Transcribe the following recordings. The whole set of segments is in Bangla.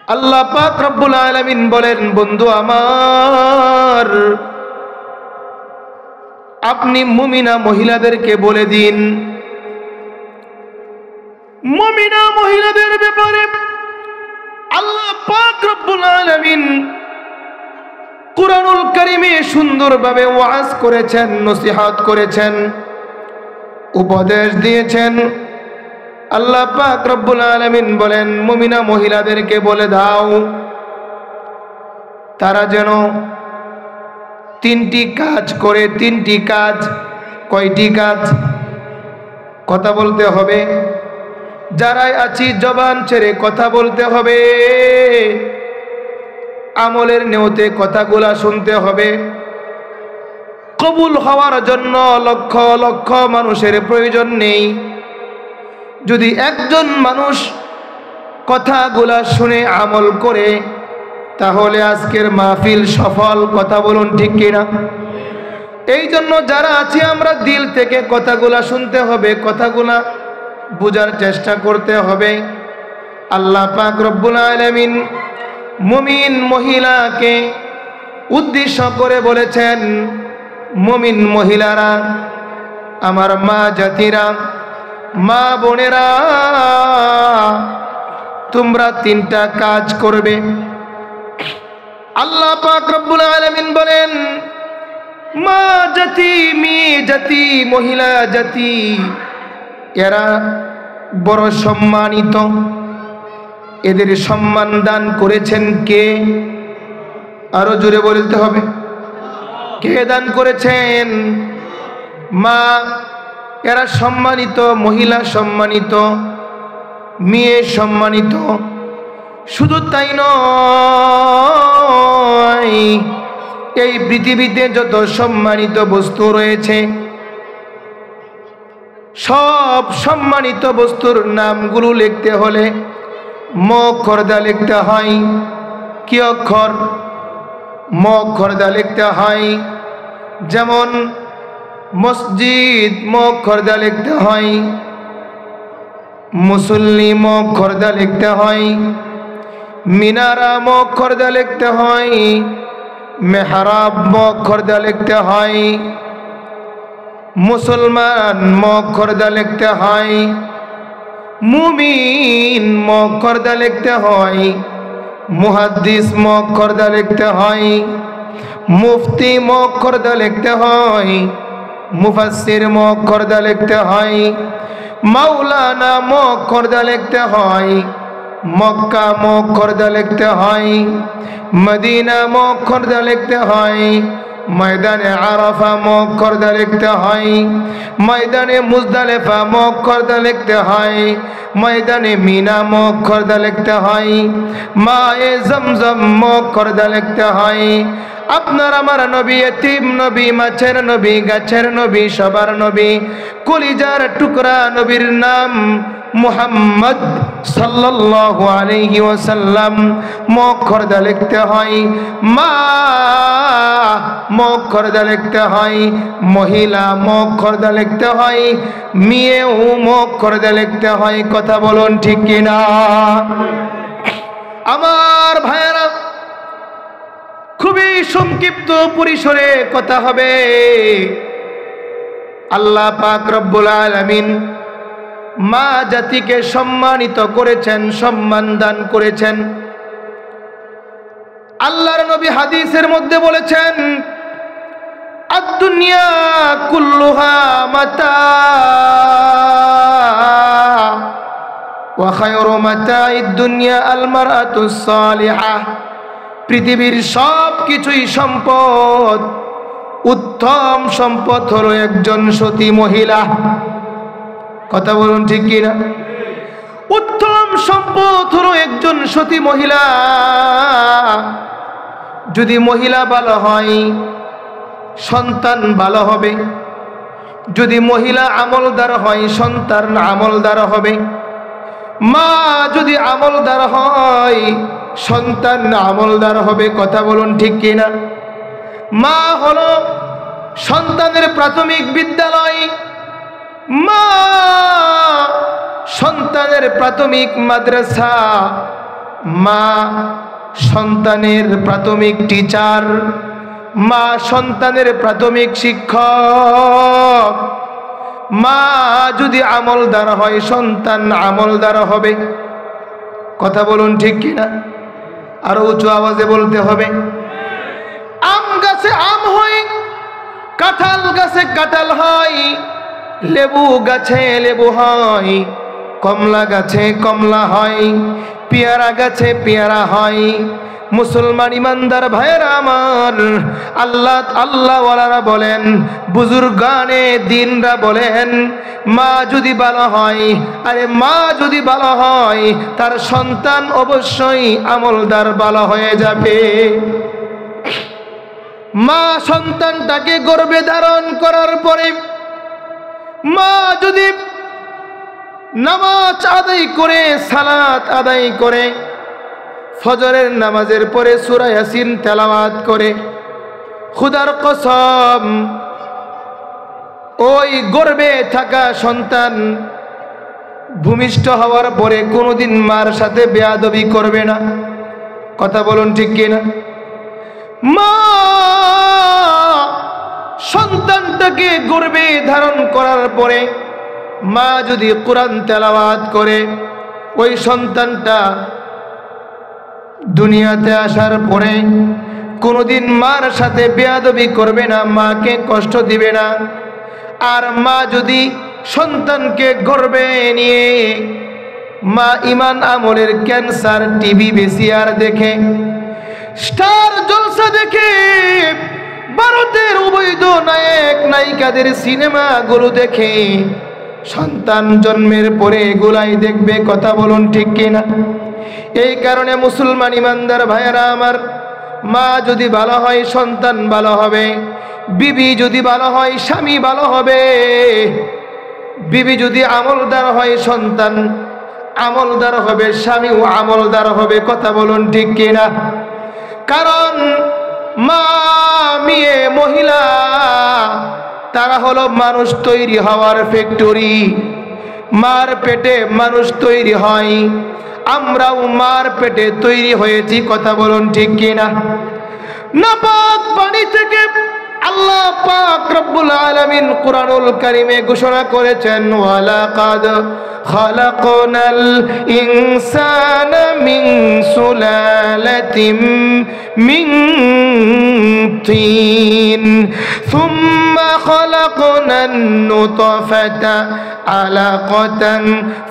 আল্লাহ পাক রব্বুল আলামিন বলেন, বন্ধু আমার, আপনি মুমিনা মহিলাদেরকে বলে দিন, মুমিনা মহিলাদের ব্যাপারে আল্লাহ পাক রব্বুল আলামিন কুরআনুল কারীমে সুন্দরভাবে ওয়াজ করেছেন, নসিহত করেছেন, উপদেশ দিয়েছেন। আল্লাহ পাক রব্বুল আলামিন বলেন, মুমিনা মহিলাদেরকে বলে দাও তারা যেন তিনটি কাজ করে। তিনটি কাজ। কয়টি কাজ? কথা বলতে হবে, যারাই আছি জবান ছেড়ে কথা বলতে হবে, আমলের নিয়তে কথাগুলা শুনতে হবে। কবুল হওয়ার জন্য লক্ষ লক্ষ মানুষের প্রয়োজন নেই। যদি একজন মানুষ কথাগুলা শুনে আমল করে, তাহলে আজকের মাহফিল সফল। কথা বলুন ঠিক কিনা? এই জন্য যারা আছি আমরা দিল থেকে কথাগুলা শুনতে হবে, কথাগুলা বুঝার চেষ্টা করতে হবে। আল্লাহ পাক রব্বুল আলামিন মুমিন মহিলাকে উদ্দেশ্য করে বলেছেন, মুমিন মহিলারা, আমার মা জাতিরা, মা বোনেরা, তোমরা তিনটা কাজ করবে। আল্লাহ পাক রব্বুল আলামিন বলেন, মা জাতি, মেয়ে জাতি, মহিলা জাতি, এরা বড় সম্মানিত। এদের সম্মান দান করেছেন কে? আরো জোরে বলতে হবে, কে দান করেছেন? মা। এরা সম্মানিত, মহিলা সম্মানিত, মেয়ে সম্মানিত। শুধু তাই নয়, এই পৃথিবীতে যত সম্মানিত বস্তু রয়েছে, সব সম্মানিত বস্তুর নামগুলো লিখতে হলে ম অক্ষর দা লিখতে হয়। কি অক্ষর? ম অক্ষর দা লিখতে হয়। যেমন মসজিদ ম অক্ষর দা লিখতে হয়, মুসল্লি ম অক্ষর দা লিখতে হয়, মিনারা ম অক্ষর দা লিখতে হয়, মেহরাব ম অক্ষর দা লিখতে হয়, মুসলমান ম অক্ষর দা লিখতে হয়, মুমিন ম অক্ষর দা লিখতে হয়, মুহাদ্দিস ম অক্ষর দা লিখতে হয়, মুফতি ম অক্ষর দা লিখতে হয়, মুফাসসির ম অক্ষর দা লিখতে হয়, মাওলানা ম অক্ষর দা লিখতে হয়, মক্কা ম অক্ষর দা লিখতে হয়, মদিনা ম অক্ষর দা লিখতে হয়, ময়দানে আরাফা ম অক্ষর দা লিখতে হয়, ময়দানে মুজদালিফা ম অক্ষর দা লিখতে হয়, ময়দানে মিনা ম অক্ষর দা লিখতে হয়, মায়ে জমজম ম অক্ষর দা লিখতে হয়। আপনার আমার নবী, এতিম নবী, মাছের নবী, গাছের নবী, সবার নবী, কলিজার টুকরা নবীর নাম মুহাম্মদ সাল্লাল্লাহু আলাইহি ওয়াসাল্লাম ম অক্ষর দা লিখতে হয়। মা ম অক্ষর দা লিখতে হয়, মহিলা ম অক্ষর দা লিখতে হয়, মেয়েও ম অক্ষর দা লিখতে হয়। কথা বলুন ঠিক কিনা? আমার ভাইয়েরা, খুবই সংক্ষিপ্ত পরিসরে কথা হবে। আল্লাহ পাক রব্বুল আলামিন মা জাতিকে সম্মানিত করেছেন, সম্মান দান করেছেন। আল্লাহর নবী হাদিসের মধ্যে বলেছেন, আদ-দুনিয়া কুল্লুহা মাতা ওয়া খায়রু মাতা'id দুনিয়া আল মারআতুস সালিহা। পৃথিবীর সব কিছুই সম্পদ, উত্তম সম্পদ হলো একজন সতী মহিলা। কথা বলুন ঠিক কিনা? উত্তম সম্পদ হলো একজন সতী মহিলা। যদি মহিলা ভালো হয়, সন্তান ভালো হবে। যদি মহিলা আমলদার হয়, সন্তান আমলদার হবে। মা যদি আমলদার হয়, সন্তান আমলদার হবে। কথা বলুন ঠিক কিনা? মা হলো সন্তানের প্রাথমিক বিদ্যালয়, মা সন্তানের প্রাথমিক মাদ্রাসা, মা সন্তানের প্রাথমিক টিচার, মা সন্তানের প্রাথমিক শিক্ষক। মা যদি আমলদার হয় সন্তান আমলদার হবে। কথা বলুন ঠিক কিনা? আরো উঁচু আওয়াজে বলতে হবে। আম গাছে আম হয়, কাঁঠাল গাছে কাঁঠাল হয়, লেবু গাছে লেবু হয়, কমলা গাছে কমলা হয়, পেয়ারা গাছে পেয়ারা হয়। মুসলমান ইমানদার ভাইয়েরা আমার, আল্লাহওয়ালারা বলেন, বুজুর্গানে দিনরা বলেন, মা যদি ভালো হয়, আরে মা যদি ভালো হয় তার সন্তান অবশ্যই আমলদার ভালো হয়ে যাবে। মা সন্তানটাকে গর্ভে ধারণ করার পরে মা যদি নামাজ আদায় করে, সালাত আদায় করে, ফজরের নামাজের পরে সূরা ইয়াসিন তেলাওয়াত করে, খোদার কসম ওই গর্ভে থাকা সন্তান ভূমিষ্ঠ হওয়ার পরে কোনোদিন মার সাথে বেয়াদবি করবে না। কথা বলুন ঠিক কিনা? মা সন্তানটাকে গর্ভে ধারণ করার পরে মা যদি কোরআন তেলাওয়াত করে, ওই সন্তানটা দুনিয়াতে আসার পরে কোনোদিন মার সাথে বেয়াদবি করবে না, মাকে কষ্ট দিবে না। আর মা যদি সন্তানকে গর্ভে নিয়ে মা ইমান আমলের ক্যান্সার, টিভি, VCR দেখে, স্টার জলসা দেখে, ভারতের অবৈধ নায়ক নায়িকাদের সিনেমাগুলো দেখে সন্তান জন্মের পরে এগুলাই দেখবে। কথা বলুন ঠিক কিনা? এই কারণে মুসলমান ইমানদার ভাইয়েরা আমার, মা যদি ভালো হয় সন্তান ভালো হবে, বিবি যদি ভালো হয় স্বামী ভালো হবে, বিবি যদি আমলদার হয় সন্তান আমলদার হবে, স্বামীও আমলদার হবে। কথা বলুন ঠিক কিনা? কারণ মা মেয়ে মহিলা তারা হলো মানুষ তৈরি হওয়ার ফ্যাক্টরি। মার পেটে মানুষ তৈরি হয়, আমরাও মার পেটে তৈরি হয়েছি। কথা বলুন ঠিক কিনা? নাপাক পানি থেকে আল্লাহ পাক রব্বুল আলামিন কুরআনুল কারীমে ঘোষণা করেছেন, ওয়ালাকাদ খালাকনাল ইনসানা মিন সুলালাতিম মিন তিন সুম্মা খালাকনান নুতফাতা আলাকাতান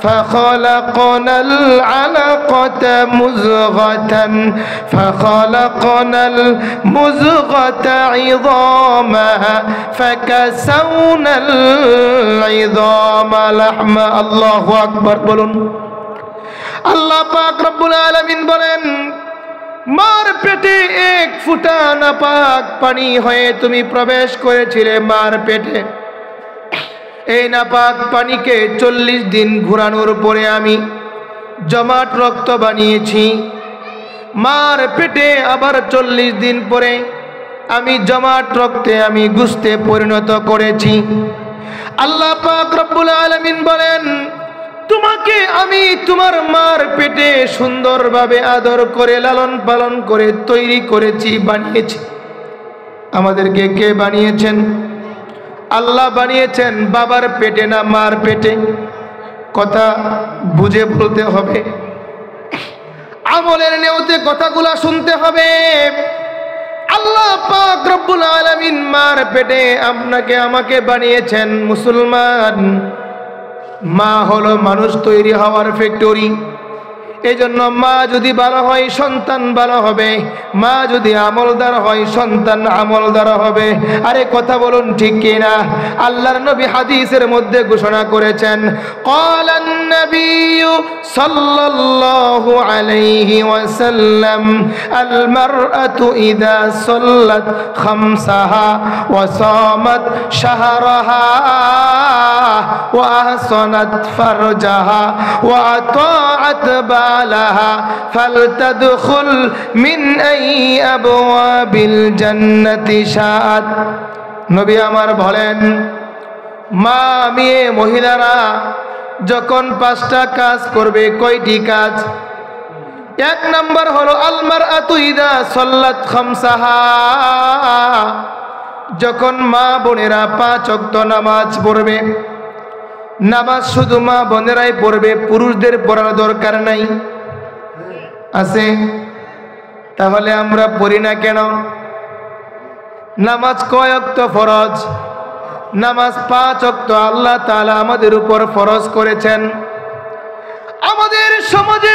ফাখালাকনাল আলাকাতা মুযগাতান ফাখালাকনাল মুযগাতা ইযামা ফাকাসাউনাল ইযামা লাহমা। আল্লাহু আকবার বলুন। আল্লাহ পাক রব্বুল আলামিন বলেন, মার পেটে এক ফুটা নাপাক পানি হয়ে তুমি প্রবেশ করেছিলে মার পেটে। এই নাপাক পানিকে 40 দিন ঘোরানোর পরে আমি জমাট রক্ত বানিয়েছি। মার পেটে আবার 40 দিন পরে আমি জমাট রক্তে আমি গোশতে পরিণত করেছি। আল্লাহ পাক রব্বুল আলামিন বলেন, তোমাকে আমি তোমার মার পেটে সুন্দরভাবে আদর করে লালন পালন করে তৈরি করেছি, বানিয়েছি। আমাদেরকে কে বানিয়েছেন? আল্লাহ বানিয়েছেন। বাবার পেটে না মার পেটে? কথা বুঝে বলতে হবে, আমলের নেওতে কথাগুলা শুনতে হবে। আল্লাহ পাক রব্বুল আলামিন মার পেটে আপনাকে আমাকে বানিয়েছেন। মুসলমান, মা হলো মানুষ তৈরি হওয়ার ফ্যাক্টরি। এই জন্য মা যদি ভালো হয় সন্তান ভালো হবে, মা যদি আমলদার হয় সন্তান আমলদার হবে। আরে কথা বলুন ঠিক কিনা? আল্লাহর নবী হাদিসের মধ্যে ঘোষণা করেছেন, ক্বালান নবিয়্যু সাল্লাল্লাহু আলাইহি ওয়াসাল্লাম, আল মারআতু ইযা সাল্লাত খামসাহা ওয়া সামাত শাহরাহা ওয়া আহসানাত ফারজাহা ওয়া আতাআত লাহা ফালতাদখুল মিন আই আবওয়াবিল জান্নাতি শাআত। নবী আমার বলেন, মা মেয়ে মহিলারা যখন 5টা কাজ করবে, কয়টি কাজ? এক নাম্বার হলো আল মারআতু ইযা সাল্লাত খামসাহা, যখন মা বোনেরা 5 ওয়াক্ত নামাজ পড়বে, নামাজ শুধু মা বোনেরাই পড়বে, পুরুষদের পড়ার দরকার নাই। আছে? তাহলে আমরা পড়ি না কেন? নামাজ কয় ওয়াক্ত ফরজ? নামাজ 5 ওয়াক্ত আল্লাহ তাআলা আমাদের উপর ফরজ করেছেন। আমাদের সমাজে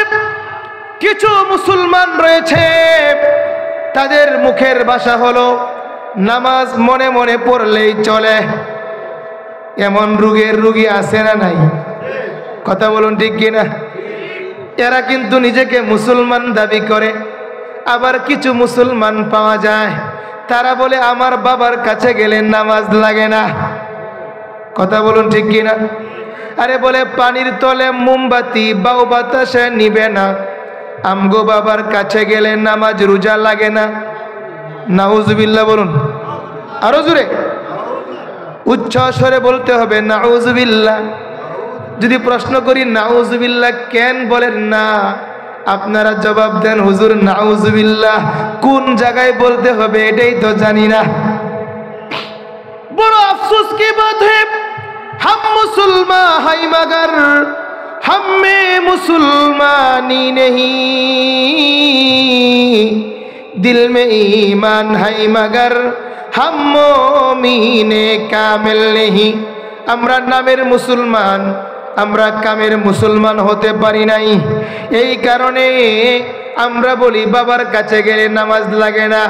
কিছু মুসলমান রয়েছে, তাদের মুখের ভাষা হলো নামাজ মনে মনে পড়লেই চলে। এমন রোগের রোগী আছে না নাই? কথা বলুন ঠিক কিনা? এরা কিন্তু নিজেকে মুসলমান দাবি করে। আবার কিছু মুসলমান পাওয়া যায়, তারা বলে আমার বাবার কাছে গেলে নামাজ লাগে না। কথা বলুন ঠিক কিনা? আরে বলে পানির তলে মোমবাতি বাউ বাতাসে নিবে না, আমগো বাবার কাছে গেলে নামাজ রোজা লাগে না। নাউজুবিল্লাহ বলুন আরো জোরে, উচ্চ স্বরে বলতে হবে নাউজুবিল্লাহ। যদি প্রশ্ন করি নাউজুবিল্লাহ কেন বলেন না, আপনারা জবাব দেন হুজুর নাউজুবিল্লাহ কোন জায়গায় বলতে হবে এটাই তো জানি না। বড় আফসোস কি বাত है, हम मुसलमान हैं मगर हम में मुसलमानी नहीं, दिल में ईमान है मगर हम मोमिने कामिल नहीं। আমরা নামের মুসলমান, আমরা কামের মুসলমান হতে পারি নাই। এই কারণে আমরা বলি বাবার কাছে গেলে নামাজ লাগে না।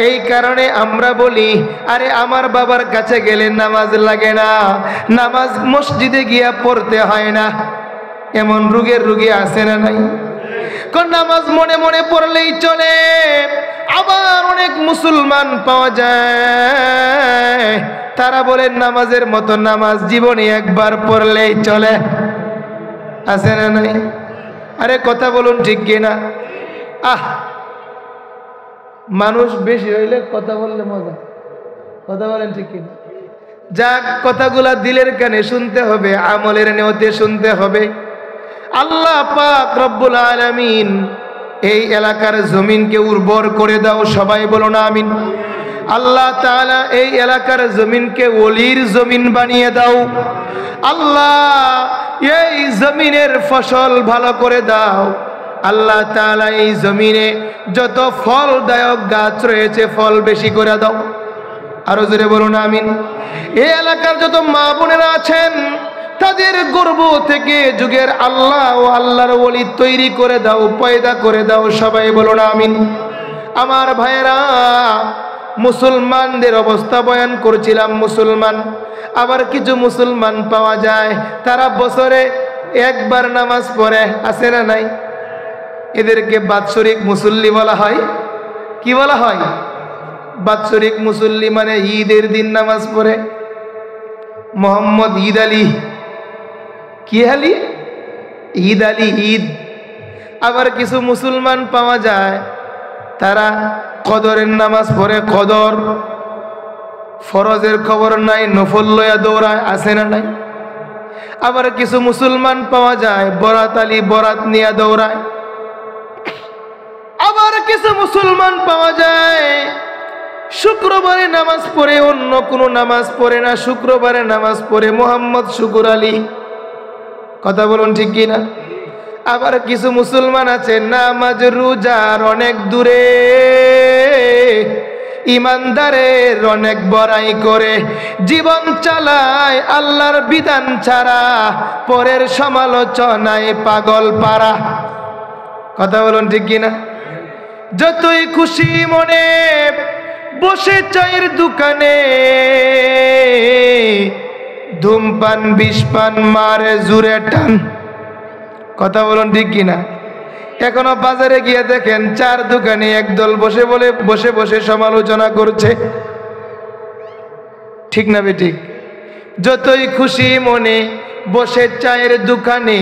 এই কারণে আমরা বলি আরে আমার বাবার কাছে গেলে নামাজ লাগে না, নামাজ মসজিদে গিয়া পড়তে হয় না। এমন রোগের রোগী আছে না নাই? কোন নামাজ মনে মনে পড়লেই চলে। আবার অনেক মুসলমান পাওয়া যায়, তারা বলেন নামাজের মতো নামাজ জীবনে একবার পড়লেই চলে। আছে না নাই? আরে কথা বলুন ঠিক কিনা? মানুষ বেশি হইলে কথা বললে মজা। কথা বলেন ঠিক কিনা? যাক, কথাগুলা দিলের কানে শুনতে হবে, আমলের নিয়তে শুনতে হবে। আল্লাহ পাক রব্বুল আলামিন এই এলাকার জমিনকে উর্বর করে দাও, সবাই বলুন আমিন। আল্লাহ তাআলা এই এলাকার জমিনকে ওলির জমিন বানিয়ে দাও। আল্লাহ এই জমিনের ফসল ভালো করে দাও। আল্লাহ তাআলা এই জমিনে যত ফলদায়ক গাছ রয়েছে ফল বেশি করে দাও। আরো জোরে বলুন আমিন। এই এলাকার যত মা বোনেরা আছেন তাদের গর্ভ থেকে যুগের আল্লাহ ও আল্লাহর ওলি তৈরি করে দাও, পয়দা করে দাও, সবাই বলুন আমিন। আমার ভাইয়েরা, মুসলমানদের অবস্থা বয়ান করছিলাম। মুসলমান, আবার কিছু মুসলমান পাওয়া যায় তারা বছরে একবার নামাজ পড়ে। আছে না নাই? এদেরকে বাৎসরিক মুসল্লি বলা হয়। কি বলা হয়? বাৎসরিক মুসল্লি মানে ঈদের দিন নামাজ পড়ে। মোহাম্মদ ঈদ আলী, কি আলী? ঈদ আলী, ঈদ। আবার কিছু মুসলমান পাওয়া যায় তারা কদরের নামাজ পড়ে। কদর ফরজের খবর নাই, নফল লয়া দৌড়ায়। আছে না নাই? আবার কিছু মুসলমান পাওয়া যায় বরাত আলী, বরাত নিয়ে দৌড়ায়। আবার কিছু মুসলমান পাওয়া যায় শুক্রবারে নামাজ পড়ে, অন্য কোনো নামাজ পড়ে না, শুক্রবারে নামাজ পড়ে মোহাম্মদ শুকুর আলী। কথা বলুন ঠিক কিনা? আবার কিছু মুসলমান আছে নামাজ রোজার অনেক দূরে, ইমানদারের অনেক বড়াই করে, জীবন চালায় আল্লাহর বিধান ছাড়া, পরের সমালোচনায় পাগল পারা। কথা বলুন ঠিক কিনা? যতই খুশি মনে বসে চায়ের দোকানে, ধূমপান বিষপান মারে জুড়ে টান। কথা বলুন ঠিক কিনা? এখনো বাজারে গিয়ে দেখেন চার দোকানে একদল বসে বসে সমালোচনা করছে। ঠিক না বেঠিক? যতই খুশি মনে বসে চায়ের দোকানে,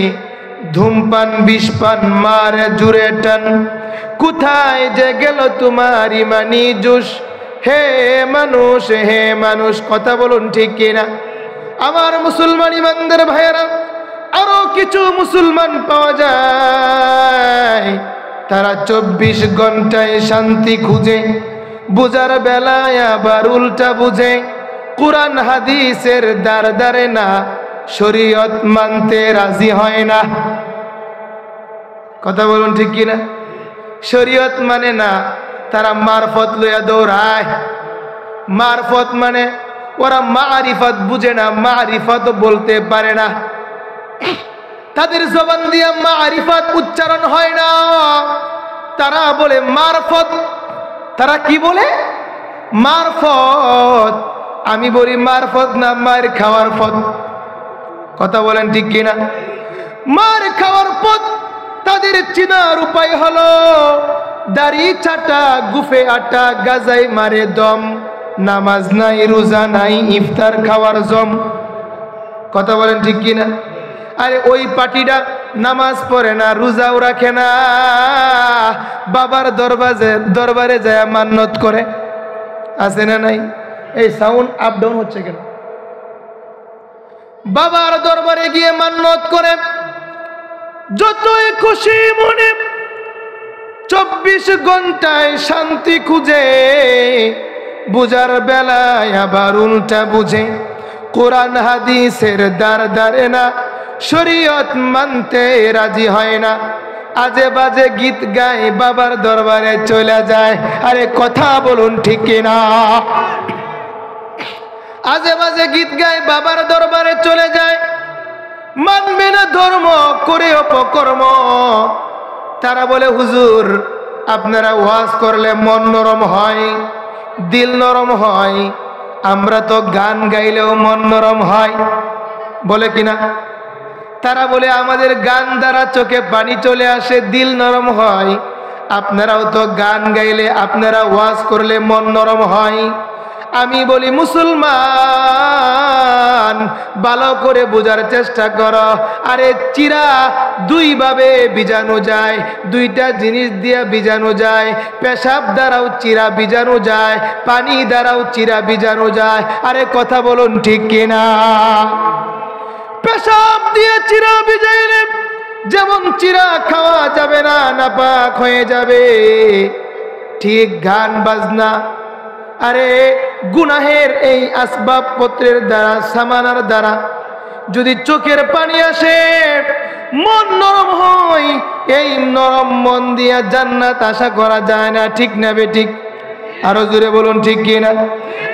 ধূমপান বিষপান মারে জুড়ে টান। কোথায় যে গেল তোমার ইমানি জোশ, হে মানুষ, হে মানুষ। কথা বলুন ঠিক কিনা? আমার মুসলমান ইমানদার ভাইয়েরা, আরো কিছু মুসলমান পাওয়া যায় তারা 24 ঘন্টায় শান্তি খুঁজে, বুঝার বেলায় আবার উল্টা বুঝে। কুরআন হাদিসের দ্বার দ্বারে না, শরীয়ত মানতে রাজি হয় না। কথা বলুন ঠিক কিনা? শরীয়ত মানে না, তারা মারফত লইয়া দৌড়ায়। মারফত মানে ওরা মারিফত বুঝে না, মারিফত বলতে পারে না। তাদের জবান দিয়ে মারিফত উচ্চারণ হয় না, তারা বলে মারফত। তারা কি বলে? মারফত। আমি বলি মারফত না মার খাওয়ার পথ। কথা বলেন ঠিক কিনা? মার খাওয়ার পথ তাদের চিনার উপায় হলো দাড়ি চাটা, গুফে আটা, গাজাই মারে দম, নামাজ নাই, রোজা নাই, ইফতার খাওয়ার জম। কথা বলেন ঠিক কিনা? আরে ওই পার্টিটা নামাজ পড়ে না, রোজাও রাখে না, বাবার দরবারে যায় মান্নত করে। আছে না নাই? এই সাউন্ড আপ ডাউন হচ্ছে কেন? বাবার দরবারে গিয়ে মান্নত করে, যতই খুশি মনে 24 ঘন্টায় শান্তি খুঁজে, বুঝার বেলায় আবার উল্টা বুঝে। কোরআন হাদিসের দ্বার দ্বারে না, শরীয়ত মানতে রাজি হয় না। আজে বাজে গীত গায়, বাবার দরবারে চলে যায়। আরে কথা বলুন ঠিক কিনা? আজে বাজে গীত গায়, বাবার দরবারে চলে যায়, মানবে না ধর্ম, করে অপকর্ম। তারা বলে হুজুর আপনারা ওয়াজ করলে মন নরম হয়, দিল নরম হয়, আমরা তো গান গাইলেও মন নরম হয়। বলে কিনা? তারা বলে আমাদের গান দ্বারা চোখে পানি চলে আসে, দিল নরম হয়। আপনারাও তো গান গাইলে, আপনারা ওয়াজ করলে মন নরম হয়। আমি বলি মুসলমান, ভালো করে বোঝার চেষ্টা করো। আরে চিরা দুই ভাবে বীজাণু যায়, দুইটা জিনিস দিয়ে বীজাণু যায়। পেশাব দ্বারাও চিরা বীজাণু যায়, পানি দ্বারাও চিরা বীজাণু যায়। আরে কথা বলুন ঠিক কিনা? পেশাব দিয়ে চিরা ভিজাইলে যেমন চিরা খাওয়া যাবে না, নাপাক হয়ে যাবে, ঠিক গান বাজনা, আরে গুনাহের এই আসবাবপত্রের দ্বারা, সামানার দ্বারা যদি চোখের পানি আসে, মন নরম হয়, এই নরম মন দিয়া জান্নাত আশা করা যায় না। ঠিক না বেঠিক? আরো জোরে বলুন ঠিক কিনা?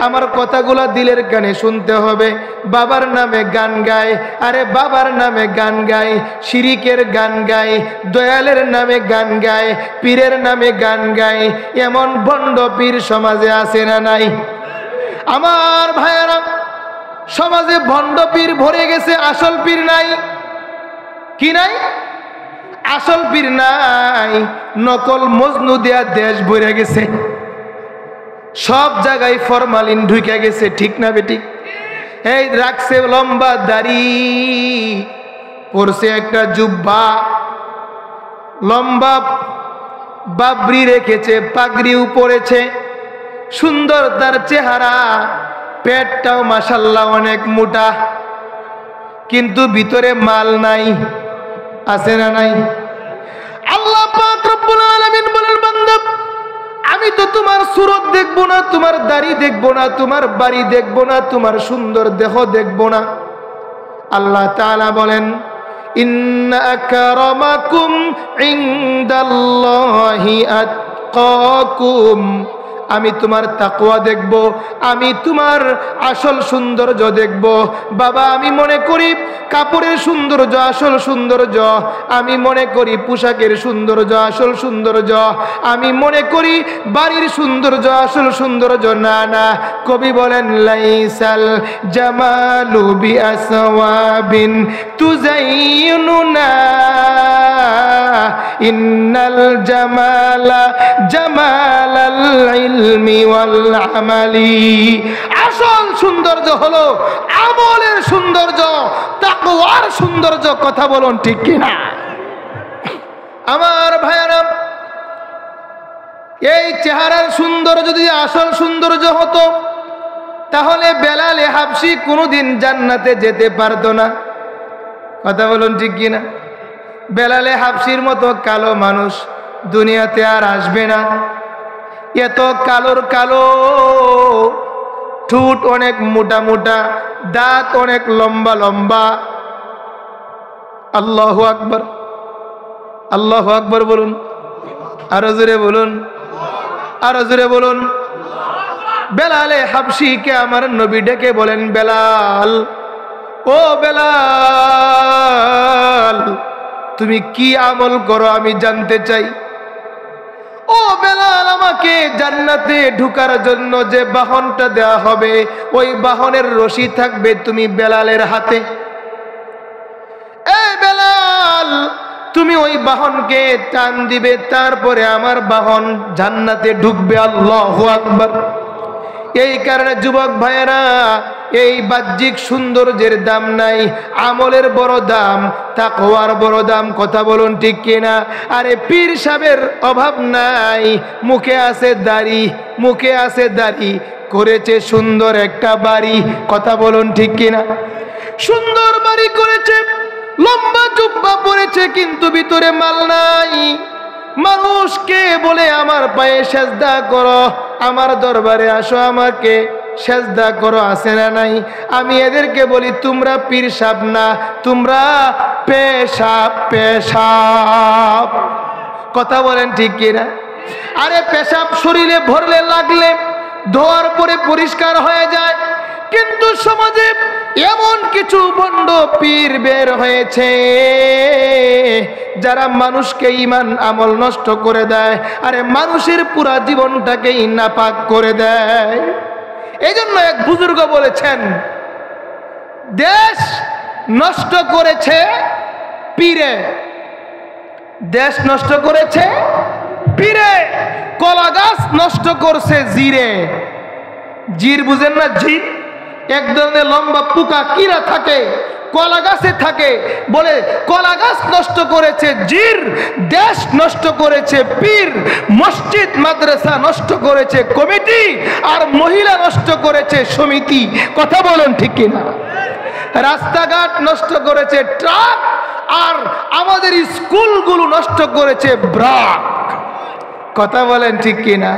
আমার কথাগুলা দিলের কানে শুনতে হবে। বাবার নামে গান গায়, আরে বাবার নামে গান গায়, শিরিকের গান গায়, দয়ালের নামে গান গায়, পীরের নামে গান গায়। এমন ভণ্ড পীর সমাজে আছে না নাই? আমার ভাইয়েরা, সমাজে ভণ্ড পীর ভরে গেছে, আসল পীর নাই। কি নাই? আসল পীর নাই। নকল মজনু দেয়া দেশ ভরে গেছে, সব জায়গায় ফরমালিন ঢুকে গেছে। ঠিক না বেঠিক? এই রাখছে লম্বা দাড়ি, পরছে একটা জুব্বা, লম্বা বাবরি রেখেছে, পাগড়িও পরেছে, সুন্দর তার চেহারা, পেটটাও মাশাআল্লাহ অনেক মোটা, কিন্তু ভিতরে মাল নাই। আছে না নাই? আল্লাহ পাক রব্বুল আলামিন বলেন, বান্দা আমি তো তোমার সুরত দেখবো না, তোমার দাড়ি দেখবো না, তোমার বাড়ি দেখবো না, তোমার সুন্দর দেহ দেখবো না। আল্লাহ তাআলা বলেন, ইন্না আকরামাকুম ইনদাল্লাহি আতকাকুম, আমি তোমার তাকওয়া দেখব, আমি তোমার আসল সৌন্দর্য দেখব। বাবা আমি মনে করি কাপড়ের সৌন্দর্য আসল সৌন্দর্য, আমি মনে করি পোশাকের সৌন্দর্য আসল সৌন্দর্য, আমি মনে করি বাড়ির সৌন্দর্য আসল সৌন্দর্য। না না, কবি বলেন লাইসাল জামালু বিআসওয়াবিন তুজাইয়ুনা, ইন্নাল জামালা জামালাল ইলমি ওয়াল আমালি। আসল সৌন্দর্য হলো আমলের সৌন্দর্য, তাকওয়ার সৌন্দর্য। কথা বলুন ঠিক কিনা? আমার ভাইয়েরা, এই চেহারার সৌন্দর্য যদি আসল সৌন্দর্য হতো, তাহলে বেলাল হাবশি কোনোদিন জান্নাতে যেতে পারতো না। কথা বলুন ঠিক কিনা? বেলাল হাবশির মতো কালো মানুষ দুনিয়াতে আর আসবে না। এত কালোর কালো, ঠোঁট অনেক মোটা মোটা, দাঁত অনেক লম্বা লম্বা। আল্লাহু আকবার, আল্লাহু আকবার বলুন, আরো জোরে বলুন, আরো জোরে বলুন। বেলালে হাবশিকে আমার নবী ডেকে বলেন, বেলাল, ও বেলাল, তুমি কি আমল করো আমি জানতে চাই। ও বেলাল, আমাকে জান্নাতে ঢোকার জন্য যে বাহনটা দেয়া হবে, ওই বাহনের রশি থাকবে তুমি বেলালের হাতে। এ বেলাল, তুমি ওই বাহনকে টান দিবে, তারপরে আমার বাহন জান্নাতে ঢুকবে। আল্লাহু আকবার। এই কারণে যুবক ভাইয়েরা, এই বাহ্যিক সৌন্দর্যের দাম নাই, আমলের বড় দাম, তাকওয়ার বড় দাম। কথা বলুন ঠিক কিনা? আরে পীর সাহেবের অভাব নাই, মুখে আছে দাড়ি, মুখে আছে দাড়ি, করেছে সুন্দর একটা বাড়ি। কথা বলুন ঠিক কিনা? সুন্দর বাড়ি করেছে, লম্বা জুব্বা পরেছে, কিন্তু ভিতরে মাল নাই। মানুষকে বলে আমার পায়ে সেজদা করো, আমার দরবারে আসো, আমাকে সেজদা করো, আছে না নাই? আমি এদেরকে বলি তোমরা পীর সাহেব না, তোমরা পেশাব পেশাব। কথা বলেন ঠিক কিনা? আরে পেশাব শরীরে ভরলে লাগলে ধোয়ার পরে পরিষ্কার হয়ে যায়, কিন্তু সমাজে এমন কিছু ভণ্ড পীর বের হয়েছে যারা মানুষকে ঈমান আমল নষ্ট করে দেয়, আরে মানুষের পুরা জীবনটাকেই নাপাক করে দেয়। এই জন্য এক বুজুর্গ বলেছেন, দেশ নষ্ট করেছে পীরে, দেশ নষ্ট করেছে পীরে, কলা গাছ নষ্ট করছে জিরে। জির বুঝেন না? জির এক ধরনের লম্বা পোকা কিরা থাকে, কলা গাছে থাকে। বলে কলা গাছ নষ্ট করেছে জির, দেশ নষ্ট করেছে পীর, মসজিদ মাদ্রাসা নষ্ট করেছে কমিটি, আর মহিলা নষ্ট করেছে সমিতি। কথা বলেন ঠিক কিনা? রাস্তাঘাট নষ্ট করেছে ট্রাক, আর আমাদের স্কুলগুলো নষ্ট করেছে ব্রাক। কথা বলেন ঠিক কিনা?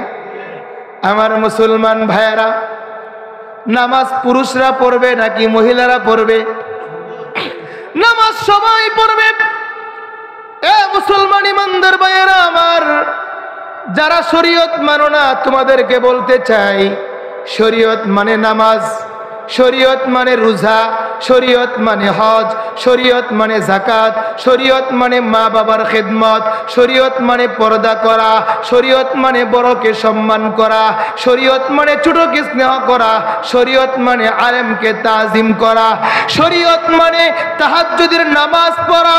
আমার মুসলমান ভাইয়েরা, নামাজ পুরুষরা পড়বে নাকি মহিলারা পড়বে? নামাজ সবাই পড়বে। এ মুসলমান ইমানদার ভাইয়েরা আমার, যারা শরীয়ত মানো না, তোমাদেরকে বলতে চাই, শরীয়ত মানে নামাজ, শরীয়ত মানে রোজা, শরীয়ত মানে হজ, শরীয়ত মানে যাকাত, শরীয়ত মানে মা বাবার খেদমত, শরীয়ত মানে পর্দা করা, শরীয়ত মানে বড়কে সম্মান করা, শরীয়ত মানে ছোটকে স্নেহ করা, শরীয়ত মানে আলেমকে তাজিম করা, শরীয়ত মানে তাহাজ্জুদের নামাজ পড়া।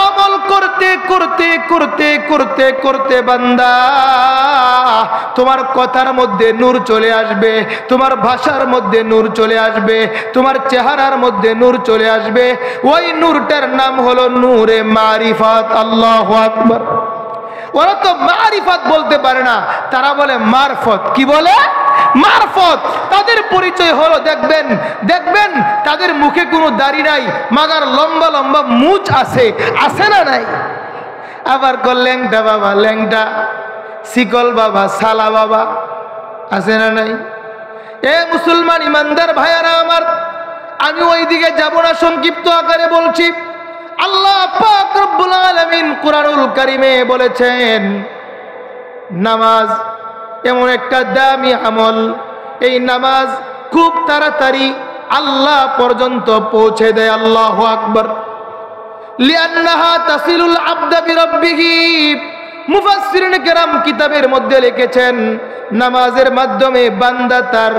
আমল করতে করতে করতে করতে করতে বান্দা, তোমার কথার মধ্যে নূর চলে আসবে, তোমার ভাষার মধ্যে নূর চলে আসবে, তোমার চেহারার মধ্যে নূর চলে আসবে। ওই নূরটার নাম হলো নূরে মারিফাত। আল্লাহু আকবার। ওরা তো মারিফাত বলতে পারে না, তারা বলে মারফত। কি বলে? মারফত। তাদের পরিচয় হলো, দেখবেন দেখবেন তাদের মুখে কোনো দাড়ি নাই, মাগার লম্বা লম্বা মুছ আছে, আছে না নাই? আবার ল্যাংটা বাবা, ল্যাংটা, শিকল বাবা, সালা বাবা, আছে না নাই? এ মুসলমান ইমানদার ভাইয়ারা আমার, আমি ওই দিকে যাব না, সংক্ষিপ্ত আকারে বলছি। আল্লাহ পাক রব্বুল আলামিন কুরআনুল কারীমে বলেছেন, নামাজ এমন একটা দামি আমল, এই নামাজ খুব তাড়াতাড়ি আল্লাহ পর্যন্ত পৌঁছে দেয়। আল্লাহু আকবার। লিআন্নাহা তাসিলুল আবদা বিরাব্বিহি। মুফাসসিরিন কেরাম কিতাবের মধ্যে লিখেছেন, নামাজের মাধ্যমে বান্দা তার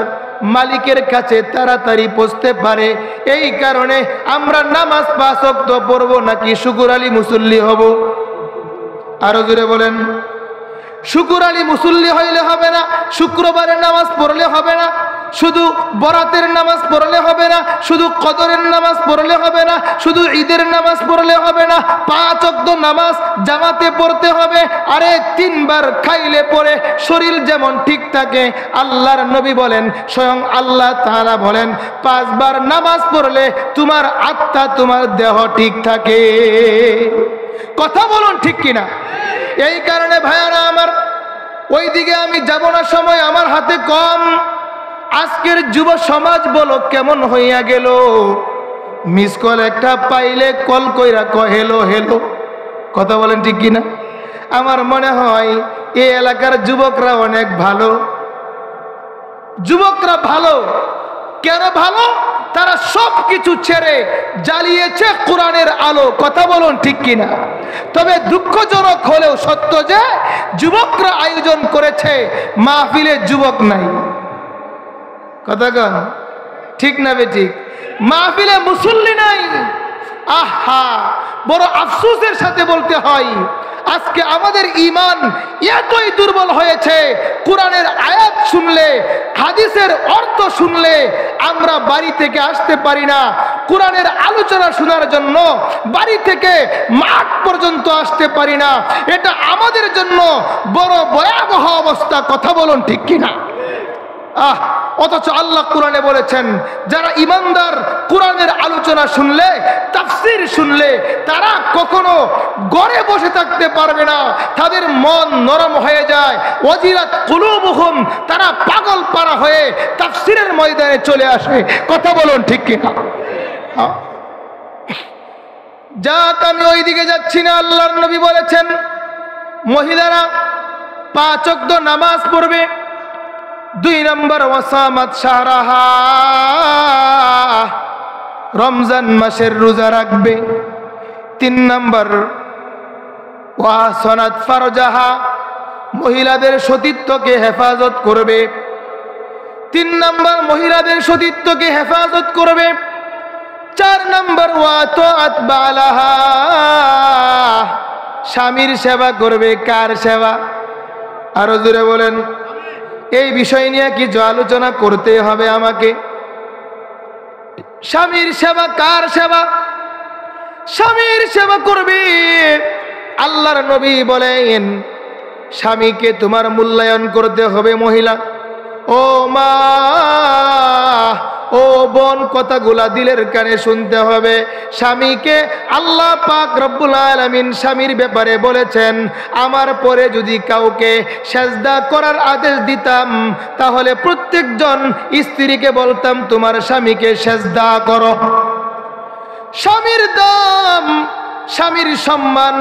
মালিকের কাছে তাড়াতাড়ি পৌঁছতে পারে। এই কারণে আমরা নামাজ ৫ ওয়াক্ত পড়ব নাকি শুকুর আলী মুসল্লি হব? আরো জোরে বলেন। শুকুর আলী মুসল্লি হইলে হবে না, শুক্রবারের নামাজ পড়লে হবে না, শুধু বরাতের নামাজ পড়লে হবে না, শুধু কদরের নামাজ পড়লে হবে না, শুধু ঈদের নামাজ পড়লে হবে না, ৫ ওয়াক্ত নামাজ জামাতে পড়তে হবে। আরে ৩ বার খাইলে পরে শরীর যেমন ঠিক থাকে, আল্লাহর নবী বলেন, স্বয়ং আল্লাহ তাআলা বলেন, ৫ বার নামাজ পড়লে তোমার আত্মা, তোমার দেহ ঠিক থাকে। কথা বলুন ঠিক কিনা? এই কারণে ভাইয়ারা আমার, ওইদিকে আমি যাব না, সময় আমার হাতে কম। আজকের যুব সমাজ বলো কেমন হইয়া গেল, মিস কল একটা পাইলে কল কইরা কয় হেলো হেলো। কথা বলেন ঠিক কিনা? আমার মনে হয় এই এলাকার যুবকরা অনেক ভালো। যুবকরা ভালো কেন ভালো? তারা সব কিছু ছেড়ে জ্বালিয়েছে কোরআনের আলো। কথা বলুন ঠিক কিনা? তবে দুঃখজনক হলেও সত্য যে যুবকরা আয়োজন করেছে, মাহফিলে যুবক নাই। কথা কন ঠিক না বেঠিক? মাহফিলে মুসল্লি নাই। আহা, বড় আফসোসের সাথে বলতে হয়, আজকে আমাদের ঈমান এতই দুর্বল হয়েছে, কোরআনের আয়াত শুনলে, হাদিসের অর্থ শুনলে আমরা বাড়ি থেকে আসতে পারি না। কোরআনের আলোচনা শোনার জন্য বাড়ি থেকে মাঠ পর্যন্ত আসতে পারি না। এটা আমাদের জন্য বড় ভয়াবহ অবস্থা। কথা বলুন ঠিক কিনা? অথচ আল্লাহ কোরআনে বলেছেন, যারা ঈমানদার কোরআনের আলোচনা শুনলে, তাফসীর শুনলে তারা কখনো ঘরে বসে থাকতে পারবে না, তাদের মন নরম হয়ে যায়। ওয়াজিলাত কুলুবুহুম, তারা পাগল পারা হয়ে তাফসীরের ময়দানে চলে আসে। কথা বলুন ঠিক কিনা? যাক, আমি ওইদিকে যাচ্ছি না। আল্লাহর নবী বলেছেন, মহিলারা 5 ওয়াক্ত নামাজ পড়বে। 2 নম্বর ওয়াসামাত শাহরাহা, রমজান মাসের রোজা রাখবে। 3 নম্বর ওয়াসানাত ফারজাহা, মহিলাদের সতীত্বকে হেফাজত করবে। 3 নম্বর মহিলাদের সতীত্বকে হেফাজত করবে। 4 নম্বর ওয়াতাআত বালাহা, স্বামীর সেবা করবে। কার সেবা? আরো জোরে বলেন। এই বিষয় নিয়ে কিছু আলোচনা করতে হবে আমাকে। স্বামীর সেবা কার সেবা? স্বামীর সেবা করবে। আল্লাহর নবী বলেন, স্বামীকে তোমার মূল্যায়ন করতে হবে। মহিলা, ও মা, ও বোন, কথাগুলা দিলের কানে শুনতে হবে। স্বামীকে আল্লাহ পাক রব্বুল আলামিন স্বামীর ব্যাপারে বলেছেন, আমার পরে যদি কাউকে সেজদা করার আদেশ দিতাম, তাহলে প্রত্যেকজন স্ত্রীকে বলতাম তোমার স্বামীকে সেজদা করো। স্বামীর দাম, স্বামীর সম্মান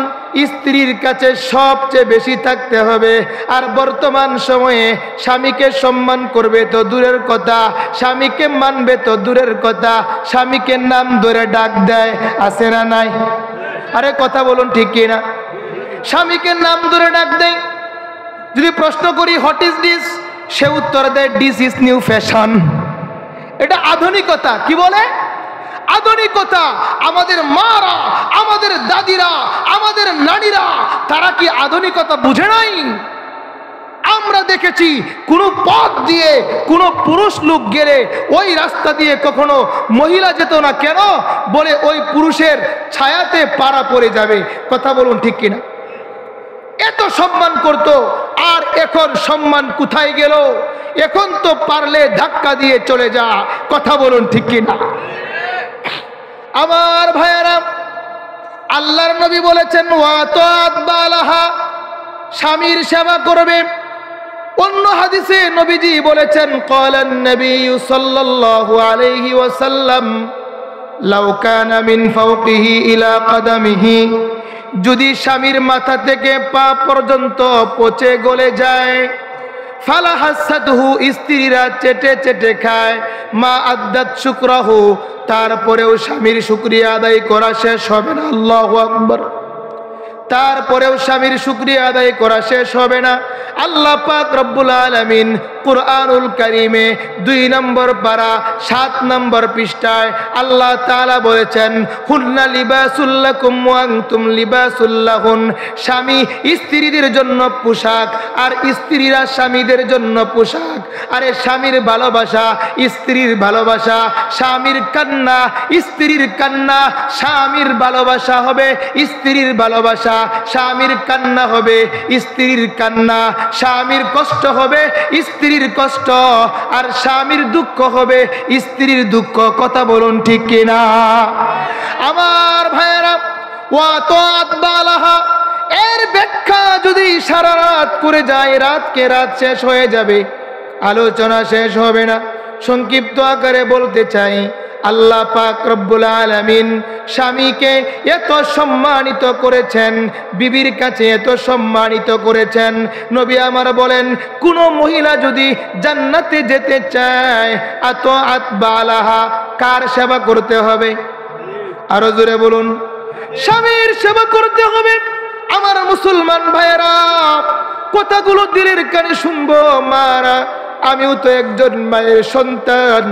স্ত্রীর কাছে সবচেয়ে বেশি থাকতে হবে। আর বর্তমান সময়ে স্বামীকে সম্মান করবে তো দূরের কথা, স্বামীকে মানবে তো দূরের কথা, স্বামীকে নাম ধরে ডাক দেয়, আছে না নাই? আরে কথা বলুন ঠিক কিনা? স্বামীকে নাম ধরে ডাক দেয়। যদি প্রশ্ন করি হোয়াট ইজ দিস, সে উত্তর দেয় দিস ইজ নিউ ফ্যাশন। এটা আধুনিকতা। কি বলে? আধুনিকতা। আমাদের মারা, আমাদের দাদিরা, আমাদের নারীরা, তারা কি আধুনিকতা বুঝে নাই? আমরা দেখেছি কোন পথ দিয়ে কোন পুরুষ লোক গেলে ওই রাস্তা দিয়ে কখনো মহিলা যেত না। কেন? বলে ওই পুরুষের ছায়াতে পাড়া পড়ে যাবে। কথা বলুন ঠিক কিনা? এত সম্মান করত, আর এখন সম্মান কোথায় গেল? এখন তো পারলে ধাক্কা দিয়ে চলে যা। কথা বলুন ঠিক কিনা? আমার ভাইয়েরা, আল্লাহর নবী বলেছেন ওয়াতাআত বালাহা, স্বামীর সেবা করবে। অন্য হাদিসে নবীজি বলেছেন, ক্বালান নবী সাল্লাল্লাহু আলাইহি ওয়াসাল্লাম, লাউ কানা মিন ফাওকিহি ইলা কদামিহি, যদি স্বামীর মাথা থেকে পা পর্যন্ত পচে গলে যায়, ফালা হাসাতহু, স্ত্রীরা চেটে চেটে খায়, মা আদ্দাত শুকরাহু, তারপরেও স্বামীর শুকরিয়া আদায় করা শেষ হবে না। আল্লাহু আকবার। তারপরেও স্বামীর শুকরিয়া আদায় করা শেষ হবে না। আল্লাহ পাক রব্বুল আলামিন কুরআনুল কারীমে 2 নম্বর পারা 7 নম্বর পৃষ্ঠায় আল্লাহ তাআলা বলেছেন, হুন্না লিবাসুল লাকুম ওয়া আনতুম লিবাসুল লাহুন, স্বামী স্ত্রীদের জন্য পোশাক আর স্ত্রীরা স্বামীদের জন্য পোশাক। আরে স্বামীর ভালোবাসা স্ত্রীর ভালোবাসা, স্বামীর কান্না স্ত্রীর কান্না, স্বামীর ভালোবাসা হবে স্ত্রীর ভালোবাসা, স্বামীর কান্না হবে স্ত্রীর কান্না, স্বামীর কষ্ট হবে স্ত্রীর কষ্ট, আর স্বামীর দুঃখ হবে স্ত্রীর দুঃখ। কথা বলুন ঠিক কিনা? আমার ভাইয়েরা, ওয়াতাআত বালাহা, এর ব্যাখ্যা যদি সারা রাত করে যায়, রাতকে রাত শেষ হয়ে যাবে, আলোচনা শেষ হবে না। সংক্ষিপ্ত আকারে বলতে চাই, আল্লাহ পাক রব্বুল আলামিন স্বামীকে এত সম্মানিত করেছেন, বিবির কাছে এত সম্মানিত করেছেন। নবী আমার বলেন, কোন মহিলা যদি জান্নাতে যেতে চায়, আত বালাহা, কার সেবা করতে হবে? আরো জোরে বলুন, স্বামীর সেবা করতে হবে। আমার মুসলমান ভাইয়েরা, কথাগুলো দিলের কানে শুনবো। মারা, আমিও তো একজন মায়ের সন্তান,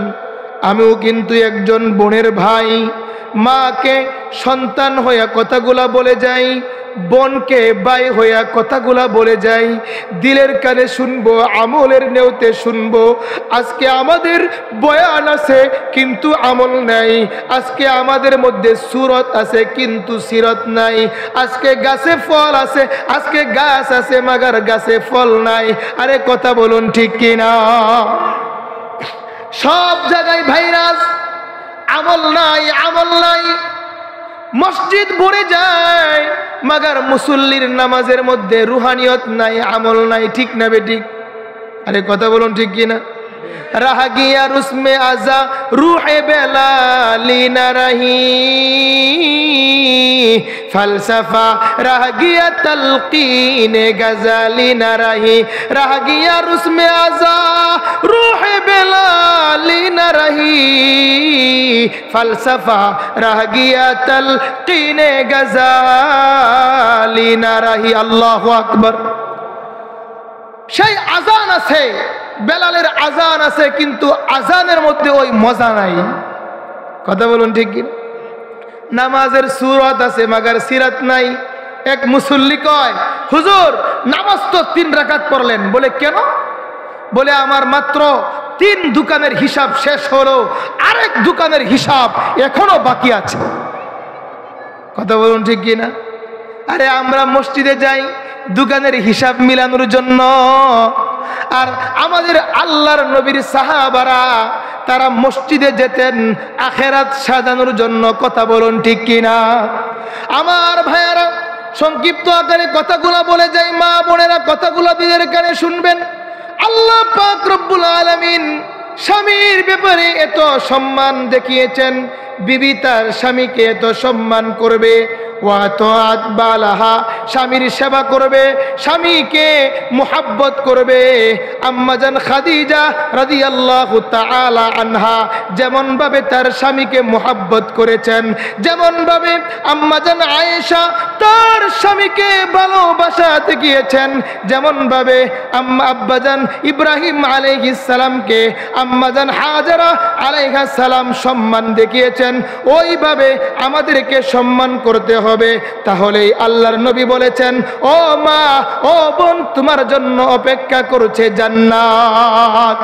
আমিও কিন্তু একজন বোনের ভাই। মাকে সন্তান হইয়া কথাগুলা বলে যাই, বোনকে ভাই হইয়া কথাগুলা বলে যাই। দিলের কানে শুনবো, আমলের নেওতে শুনবো। আজকে আমাদের বয়ান আছে কিন্তু আমল নাই। আজকে আমাদের মধ্যে সুরত আছে কিন্তু সিরত নাই। আজকে গাছে ফল আছে, আজকে গাছ আছে মাগার গাছে ফল নাই। আরে কথা বলুন ঠিক কিনা? সব জায়গায় ভাইরাস, আমল নাই, আমল নাই। মসজিদ ভরে যায়, মাগার মুসল্লির নামাজের মধ্যে রুহানিয়ত নাই, আমল নাই। ঠিক না বেঠিক? আরে কথা বলুন ঠিক কিনা? रह गया उसमें आजा रूह बेलाली न रही, फलसफा रह गया तलकीन गजाली न रही, रह गया उसमें आजा रूह बेलाली न रही, फलसफा रह गया तलकीन गजाली न रही। अल्लाहु अकबर। সেই আজান আছে, বেলালের আজান আছে, কিন্তু আজানের মধ্যে ওই মজা নাই। কথা বলুন ঠিক কি? নামাজের সুরত আছে মাগার সিরাত নাই। এক মুসল্লি কয়, হুজুর নামাজ তো 3 রাকাত পড়লেন। বলে কেন? বলে আমার মাত্র 3 দোকানের হিসাব শেষ হলো, আরেক দোকানের হিসাব এখনো বাকি আছে। কথা বলুন ঠিক কি না? আরে আমরা মসজিদে যাই দোকানের হিসাব মিলানোর জন্য, আর আমাদের আল্লাহর নবীর সাহাবারা তারা মসজিদে যেতেন আখেরাত সাজানোর জন্য। কথা বলুন ঠিক কিনা? আমার ভাইয়ারা, সংক্ষিপ্ত আকারে কথাগুলো বলে যাই, মা বোনেরা কথাগুলো দিনের কানে শুনবেন। আল্লাহ পাক রব্বুল আলামিন স্বামীর ব্যাপারে এত সম্মান দেখিয়েছেন, বিবি তার স্বামীকে এত সম্মান করবে। ওয়াতাআত বালাহা, স্বামীর সেবা করবে, স্বামীকে মুহাব্বত করবে। আম্মাজান খাদিজা রাদিয়াল্লাহু তাআলা আনহা যেমন ভাবে তার স্বামীকে মুহাব্বত করেছেন, যেমন ভাবে আম্মাজান আয়েশা তার স্বামীকে ভালোবাসা দেখিয়েছেন, যেমন ভাবে আব্বাজান ইব্রাহিম আলাইহিস সালামকে আম্মাজান হাজারা আলাইহা সালাম সম্মান দেখিয়েছেন, ওইভাবে আমাদেরকে সম্মান করতে হবে। তাহলেই আল্লাহর নবী বলেছেন, ও মা, ও বোন, তোমার জন্য অপেক্ষা করছে জান্নাত।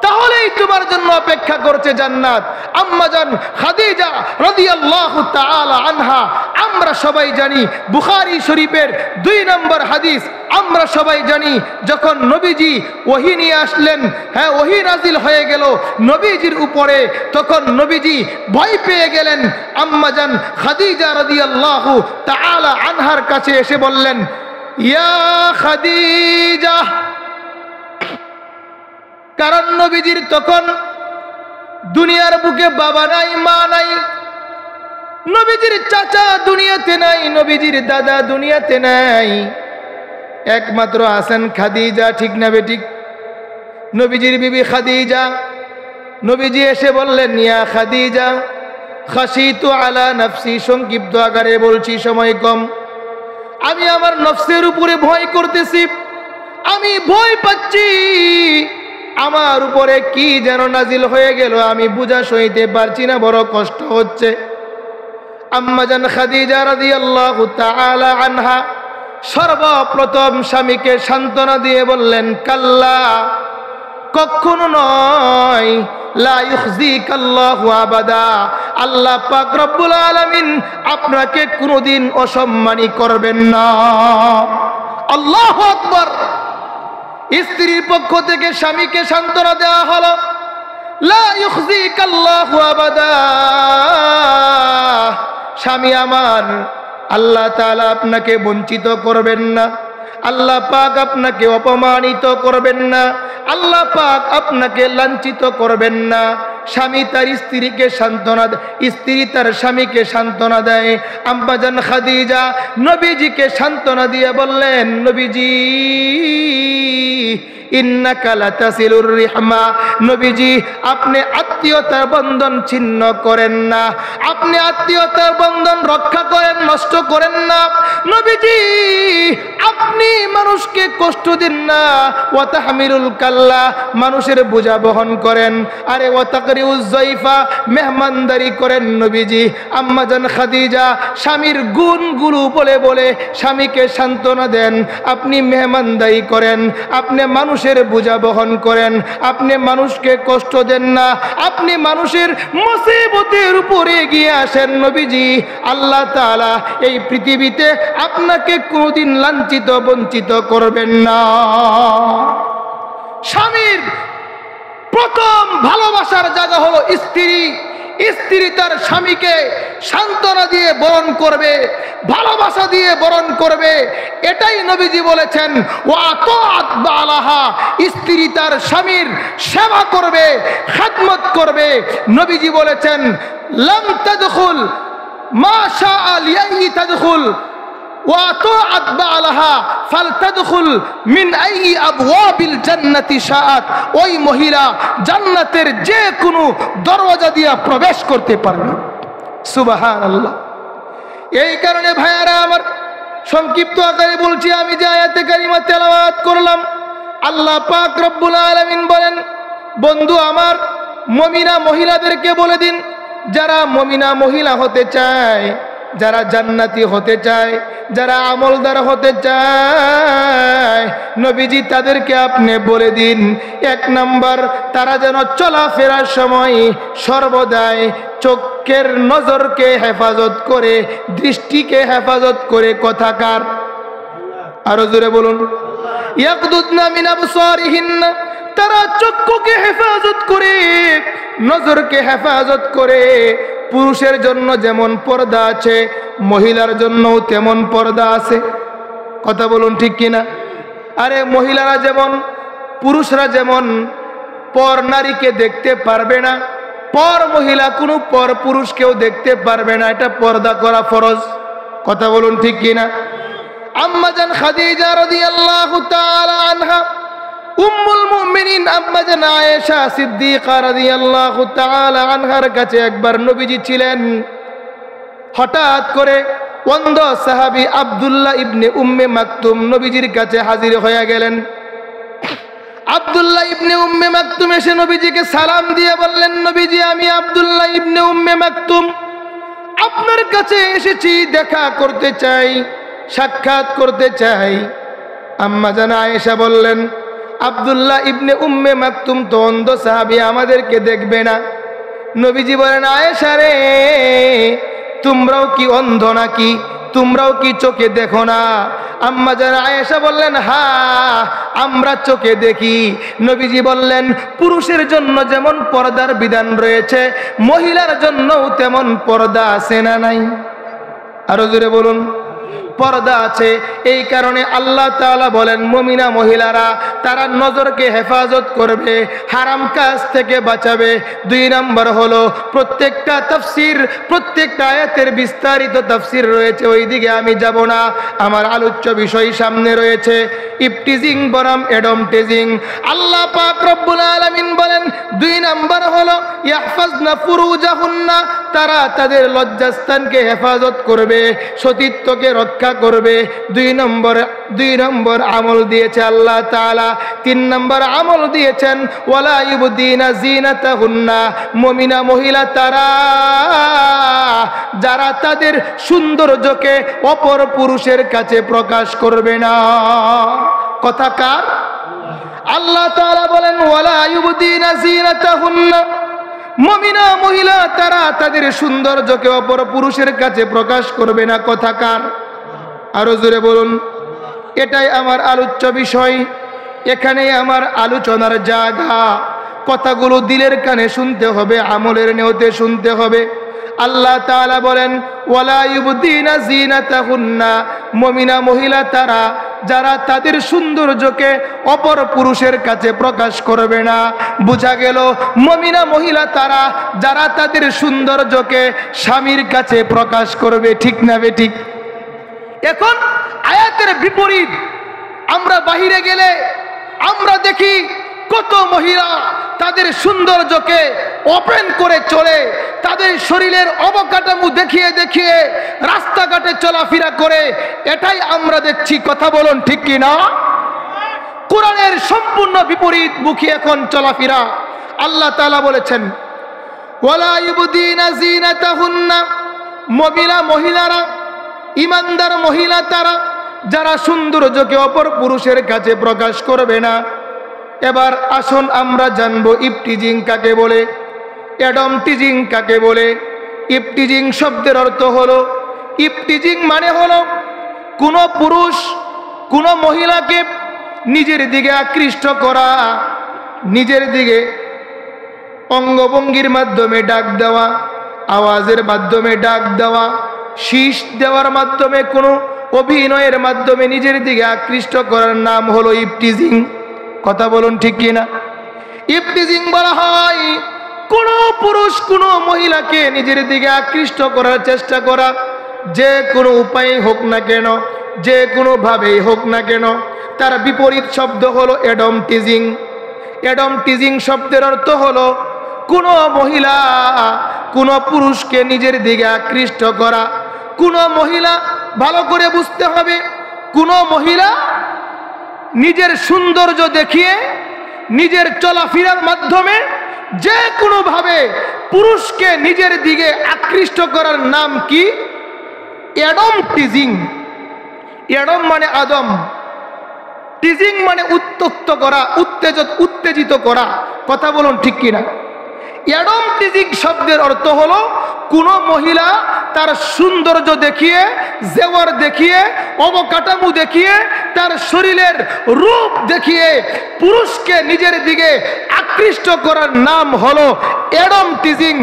তাহলেই তোমার জন্য অপেক্ষা করছে জান্নাত। আম্মাজান খাদিজা রাদিয়াল্লাহু তাআলা আনহা, আমরা সবাই জানি বুখারী শরীফের 2 নম্বর হাদিস, আমরা সবাই জানি যখন নবীজি ওহী নিয়ে আসলেন, হ্যাঁ ওহী নাজিল হয়ে গেল নবীজির উপরে, তখন নবীজি ভয় পেয়ে গেলেন। আম্মাজান খাদিজা রাদিয়াল্লাহু তাআলা আনহার কাছে এসে বললেন, ইয়া খাদিজা, কারণ নবীজির তখন দুনিয়ার বুকে বাবা নাই, মা নাই, নবীজির চাচা দুনিয়াতে নাই, নবীজির দাদা দুনিয়াতে নাই, একমাত্র আছেন খাদিজা। ঠিক না বেঠিক? নবীজির বিবি খাদিজা। নবীজি এসে বললেন, ইয়া খাদিজা খাশিতু আলা নাফসি, সংক্ষিপ্ত আকারে বলছি, সময় কম, আমি আমার নফসের উপরে ভয় করতেছি, আমি ভয় পাচ্ছি, আমার উপরে কি যেন নাজিল হয়ে গেল, আমি বুঝা সইতে পারছি না, বড় কষ্ট হচ্ছে। আম্মাজান খাদিজা রাদিয়াল্লাহু তাআলা আনহা সর্বপ্রথম স্বামীকে সান্ত্বনা দিয়ে বললেন, কাল্লা, কখনো নয়, লা ইউখজিকাল্লাহু আবাদা, আল্লাহ পাক রব্বুল আলামিন আপনাকে কোনোদিন অসম্মানী করবেন না। আল্লাহু আকবার। স্ত্রীর পক্ষ থেকে স্বামীকে সান্ত্বনা দেওয়া হলো, লা ইউখজিকাল্লাহু আবাদা, স্বামী আমার, আল্লাহ তাআলা আপনাকে বঞ্চিত করবেন না, আল্লাহ পাক আপনাকে অপমানিত করবেন না, আল্লাহ পাক আপনাকে লাঞ্ছিত করবেন না। স্বামী তার স্ত্রীকে সান্ত্বনা দেয়, স্ত্রী তার স্বামীকে সান্ত্বনা দেয়। আম্মা জান খাদিজা নবীজিকে সান্ত্বনা দিয়ে বললেন, নবীজি ইন্নাকা লাতাসিলুর রিহমা, নবীজি আপনি আত্মীয়তার বন্ধন ছিন্ন করেন না, আপনি আত্মীয়তার বন্ধন রক্ষা করেন, নষ্ট করেন না। নবীজি আপনি মানুষকে কষ্ট দিন না, ওয়া তাহমিলুল কাল্লা, মানুষের বোঝা বহন করেন, আরে ওয়া তাকরিউজ যায়ফা, মেহমানদারি করেন। নবীজি আম্মা জান খাদিজা স্বামীর গুণগুলো বলে বলে স্বামীকে সান্ত্বনা দেন। আপনি মেহমানদারি করেন, আপনি মানুষের বোঝা বহন করেন, আপনি মানুষকে কষ্ট দেন না, আপনি মানুষের মুসিবতের উপরে এগিয়ে আসেন। নবীজি আল্লাহ তাআলা এই পৃথিবীতে আপনাকে কোনোদিন লাঞ্ছিত বঞ্চিত করবেন না। স্বামীর প্রথম ভালোবাসার জায়গা হলো স্ত্রী। স্ত্রী তার স্বামীকে সান্ত্বনা দিয়ে বরণ করবে, ভালোবাসা দিয়ে বরণ করবে, এটাই নবীজি বলেছেন। ওয়া তাআত বালাহা, স্ত্রী তার স্বামীর সেবা করবে, খেদমত করবে। নবীজি বলেছেন লাম তাদখুল মা শাআ লিআই তাদখুল ওয়া তাআত বালাহা ফালতাদখুল মিন আই আবওয়াবিল জান্নাতি শাআত, ওই মহিলা জান্নাতের যে কোনো দরওয়াজা দিয়ে প্রবেশ করতে পারবে। সুবহানাল্লাহ। এই কারণে ভাইয়ারা আমার, সংক্ষিপ্ত আকারে বলছি, আমি যে আয়াতে কারিমা তেলাওয়াত করলাম, আল্লাহ পাক রব্বুল আলামিন বলেন, বন্ধু আমার মুমিনা মহিলাদেরকে বলে দিন, যারা মুমিনা মহিলা হতে চায়, যারা জান্নাতি হতে চায়, যারা আমলদার হতে চায়, নবীজি তাদেরকে আপনি বলে দিন, এক নাম্বার তারা যেন চলাফেরার সময় সর্বদাই চোখের নজরকে হেফাজত করে, দৃষ্টিকে হেফাজত করে। কথাকার আরো জোরে বলুন, ইয়াকদুদনা মিন আবসারিহিন্না, তারা চক্ষুকে হেফাজত করে, নজরকে হেফাজত করে। পুরুষের জন্য যেমন পর্দা আছে, মহিলার জন্যও তেমন পর্দা আছে। কথা বলুন ঠিক কিনা? আরে মহিলারা যেমন, পুরুষরা যেমন পর নারীকে দেখতে পারবে না, পর মহিলা কোনো পর পুরুষকেও দেখতে পারবে না, এটা পর্দা করা ফরজ। কথা বলুন ঠিক কিনা? আম্মা জান খাদিজা রাদিয়াল্লাহু তাআলা আনহা, উম্মুল মুমিনিন আম্মা জান আয়েশা সিদ্দিকা রাদিয়াল্লাহু তাআলা আনহার কাছে একবার নবীজি ছিলেন। হঠাৎ করে অন্ধ সাহাবী আব্দুল্লাহ ইবনে উম্মে মাকতুম নবীজির কাছে হাজির হয়ে গেলেন। আব্দুল্লাহ ইবনে উম্মে মাকতুম এসে নবীজিকে সালাম দিয়ে বললেন, নবীজি আমি আব্দুল্লাহ ইবনে উম্মে মাকতুম আপনার কাছে এসেছি, দেখা করতে চাই, সাক্ষাৎ করতে চাই। আম্মা জান আয়েশা বললেন, আব্দুল্লাহ ইবনে উম্মে মাকতুম তো অন্ধ সাহাবী, আমাদেরকে দেখবে না। নবীজি বলেন, আয়েশা রে, তোমরাও কি অন্ধ নাকি? তোমরাও কি চোখে দেখো না? আম্মা জান আয়েশা বললেন, হ্যাঁ আমরা চোখে দেখি। নবীজি বললেন, পুরুষের জন্য যেমন পর্দার বিধান রয়েছে, মহিলার জন্যও তেমন পর্দা আছে না নাই? আরো জোরে বলুন, পর্দা আছে। এই কারণে আল্লাহ তাআলা বলেন, মুমিনা মহিলারা তারা নজরকে হেফাজত করবে, হারাম কাজ থেকে বাঁচাবে। 2 নম্বর হলো, প্রত্যেকটা তাফসীর, প্রত্যেকটা আয়াতের বিস্তারিত তাফসীর রয়েছে, ওইদিকে আমি যাব না। আমার আলোচ্য বিষয় সামনে রয়েছে, ইফটিজিং বনাম এডমটেজিং। আল্লাহ পাক রব্বুল আলামিন বলেন, 2 নম্বর হলো ইয়াহফাজনা ফুরুজাহুন্না, তারা তাদের লজ্জাস্থানকে হেফাজত করবে, সতীত্বকে রক্ষা করবে। 2 নম্বর আমল দিয়েছে আল্লাহ তাআলা। 3 নম্বর আমল দিয়েছেন ওয়ালা ইবদিনা জিনাতাহুন্না, মুমিনা মহিলা তারা যারা তাদের সৌন্দর্যকে অপর পুরুষের কাছে প্রকাশ করবে না। কথা কার? আল্লাহ তাআলা বলেন, ওয়ালা ইবদিনা জিনাতাহুন্না, মুমিনা মহিলা তারা তাদের সৌন্দর্যকে অপর পুরুষের কাছে প্রকাশ করবে না। কথা কার? আরো জোরে বলুন। এটাই আমার আলোচ্য বিষয়, এখানেই আমার আলোচনার জায়গা। কথাগুলো দিলের কানে শুনতে হবে, আমলের নিয়তে শুনতে হবে। আল্লাহ তাআলা বলেন ওয়ালা ইউবদিনা জিনাতাহুন্না, মুমিনা মহিলা তারা যারা তাদের সৌন্দর্যকে অপর পুরুষের কাছে প্রকাশ করবে না। বোঝা গেল মুমিনা মহিলা তারা যারা তাদের সৌন্দর্যকে স্বামীর কাছে প্রকাশ করবে। ঠিক না বেঠিক? এখন আয়াতের বিপরীত আমরা বাহিরে গেলে আমরা দেখি কত মহিলা তাদের সৌন্দর্যকে ওপেন করে চলে, তাদের শরীরের অবকাঠামো দেখিয়ে দেখিয়ে রাস্তাঘাটে চলাফেরা করে। এটাই আমরা দেখছি। কথা বলুন ঠিক কি না? কোরআনের সম্পূর্ণ বিপরীত মুখী এখন চলাফেরা। আল্লাহ তাআলা বলেছেন ওয়ালা ইউবদিনা জিনাতাহুন্না, মহিলারা, ইমানদার মহিলা তারা যারা সৌন্দর্যকে অপর পুরুষের কাছে প্রকাশ করবে না। এবার আসুন আমরা জানবো ইফটিজিং কাকে বলে, অ্যাডাম টিজিং কাকে বলে। ইফটিজিং শব্দের অর্থ হলো, ইফটিজিং মানে হলো কোনো পুরুষ কোনো মহিলাকে নিজের দিকে আকৃষ্ট করা, নিজের দিকে অঙ্গভঙ্গির মাধ্যমে ডাক দেওয়া, আওয়াজের মাধ্যমে ডাক দেওয়া, শীষ দেওয়ার মাধ্যমে, কোনো অভিনয়ের মাধ্যমে নিজের দিকে আকৃষ্ট করার নাম হলো ইফটিজিং। কথা বলুন ঠিক কিনা? ইফটিজিং বলা হয় কোনো পুরুষ কোনো মহিলাকে নিজের দিকে আকৃষ্ট করার চেষ্টা করা, যে কোনো উপায়ে হোক না কেন, যে কোনো ভাবেই হোক না কেন। তার বিপরীত শব্দ হলো অ্যাডাম টিজিং। অ্যাডাম টিজিং শব্দের অর্থ হলো কোনো মহিলা কোনো পুরুষকে নিজের দিকে আকৃষ্ট করা। কোনো মহিলা, ভালো করে বুঝতে হবে, কোনো মহিলা নিজের সৌন্দর্য দেখিয়ে নিজের চলাফেরার মাধ্যমে যে কোনো ভাবে পুরুষকে নিজের দিকে আকৃষ্ট করার নাম কি? Adam teasing. অ্যাডাম মানে আদম, টিজিং মানে উত্তক্ত করা, উত্তেজিত করা। কথা বলুন ঠিক কিনা? অ্যাডাম টিজিং শব্দের অর্থ হলো কোনো মহিলা তার সৌন্দর্য দেখিয়ে, জেওয়ার দেখিয়ে, অবকাঠামো দেখিয়ে, তার শরীরের রূপ দেখিয়ে পুরুষকে নিজের দিকে আকৃষ্ট করার নাম হলো অ্যাডাম টিজিং।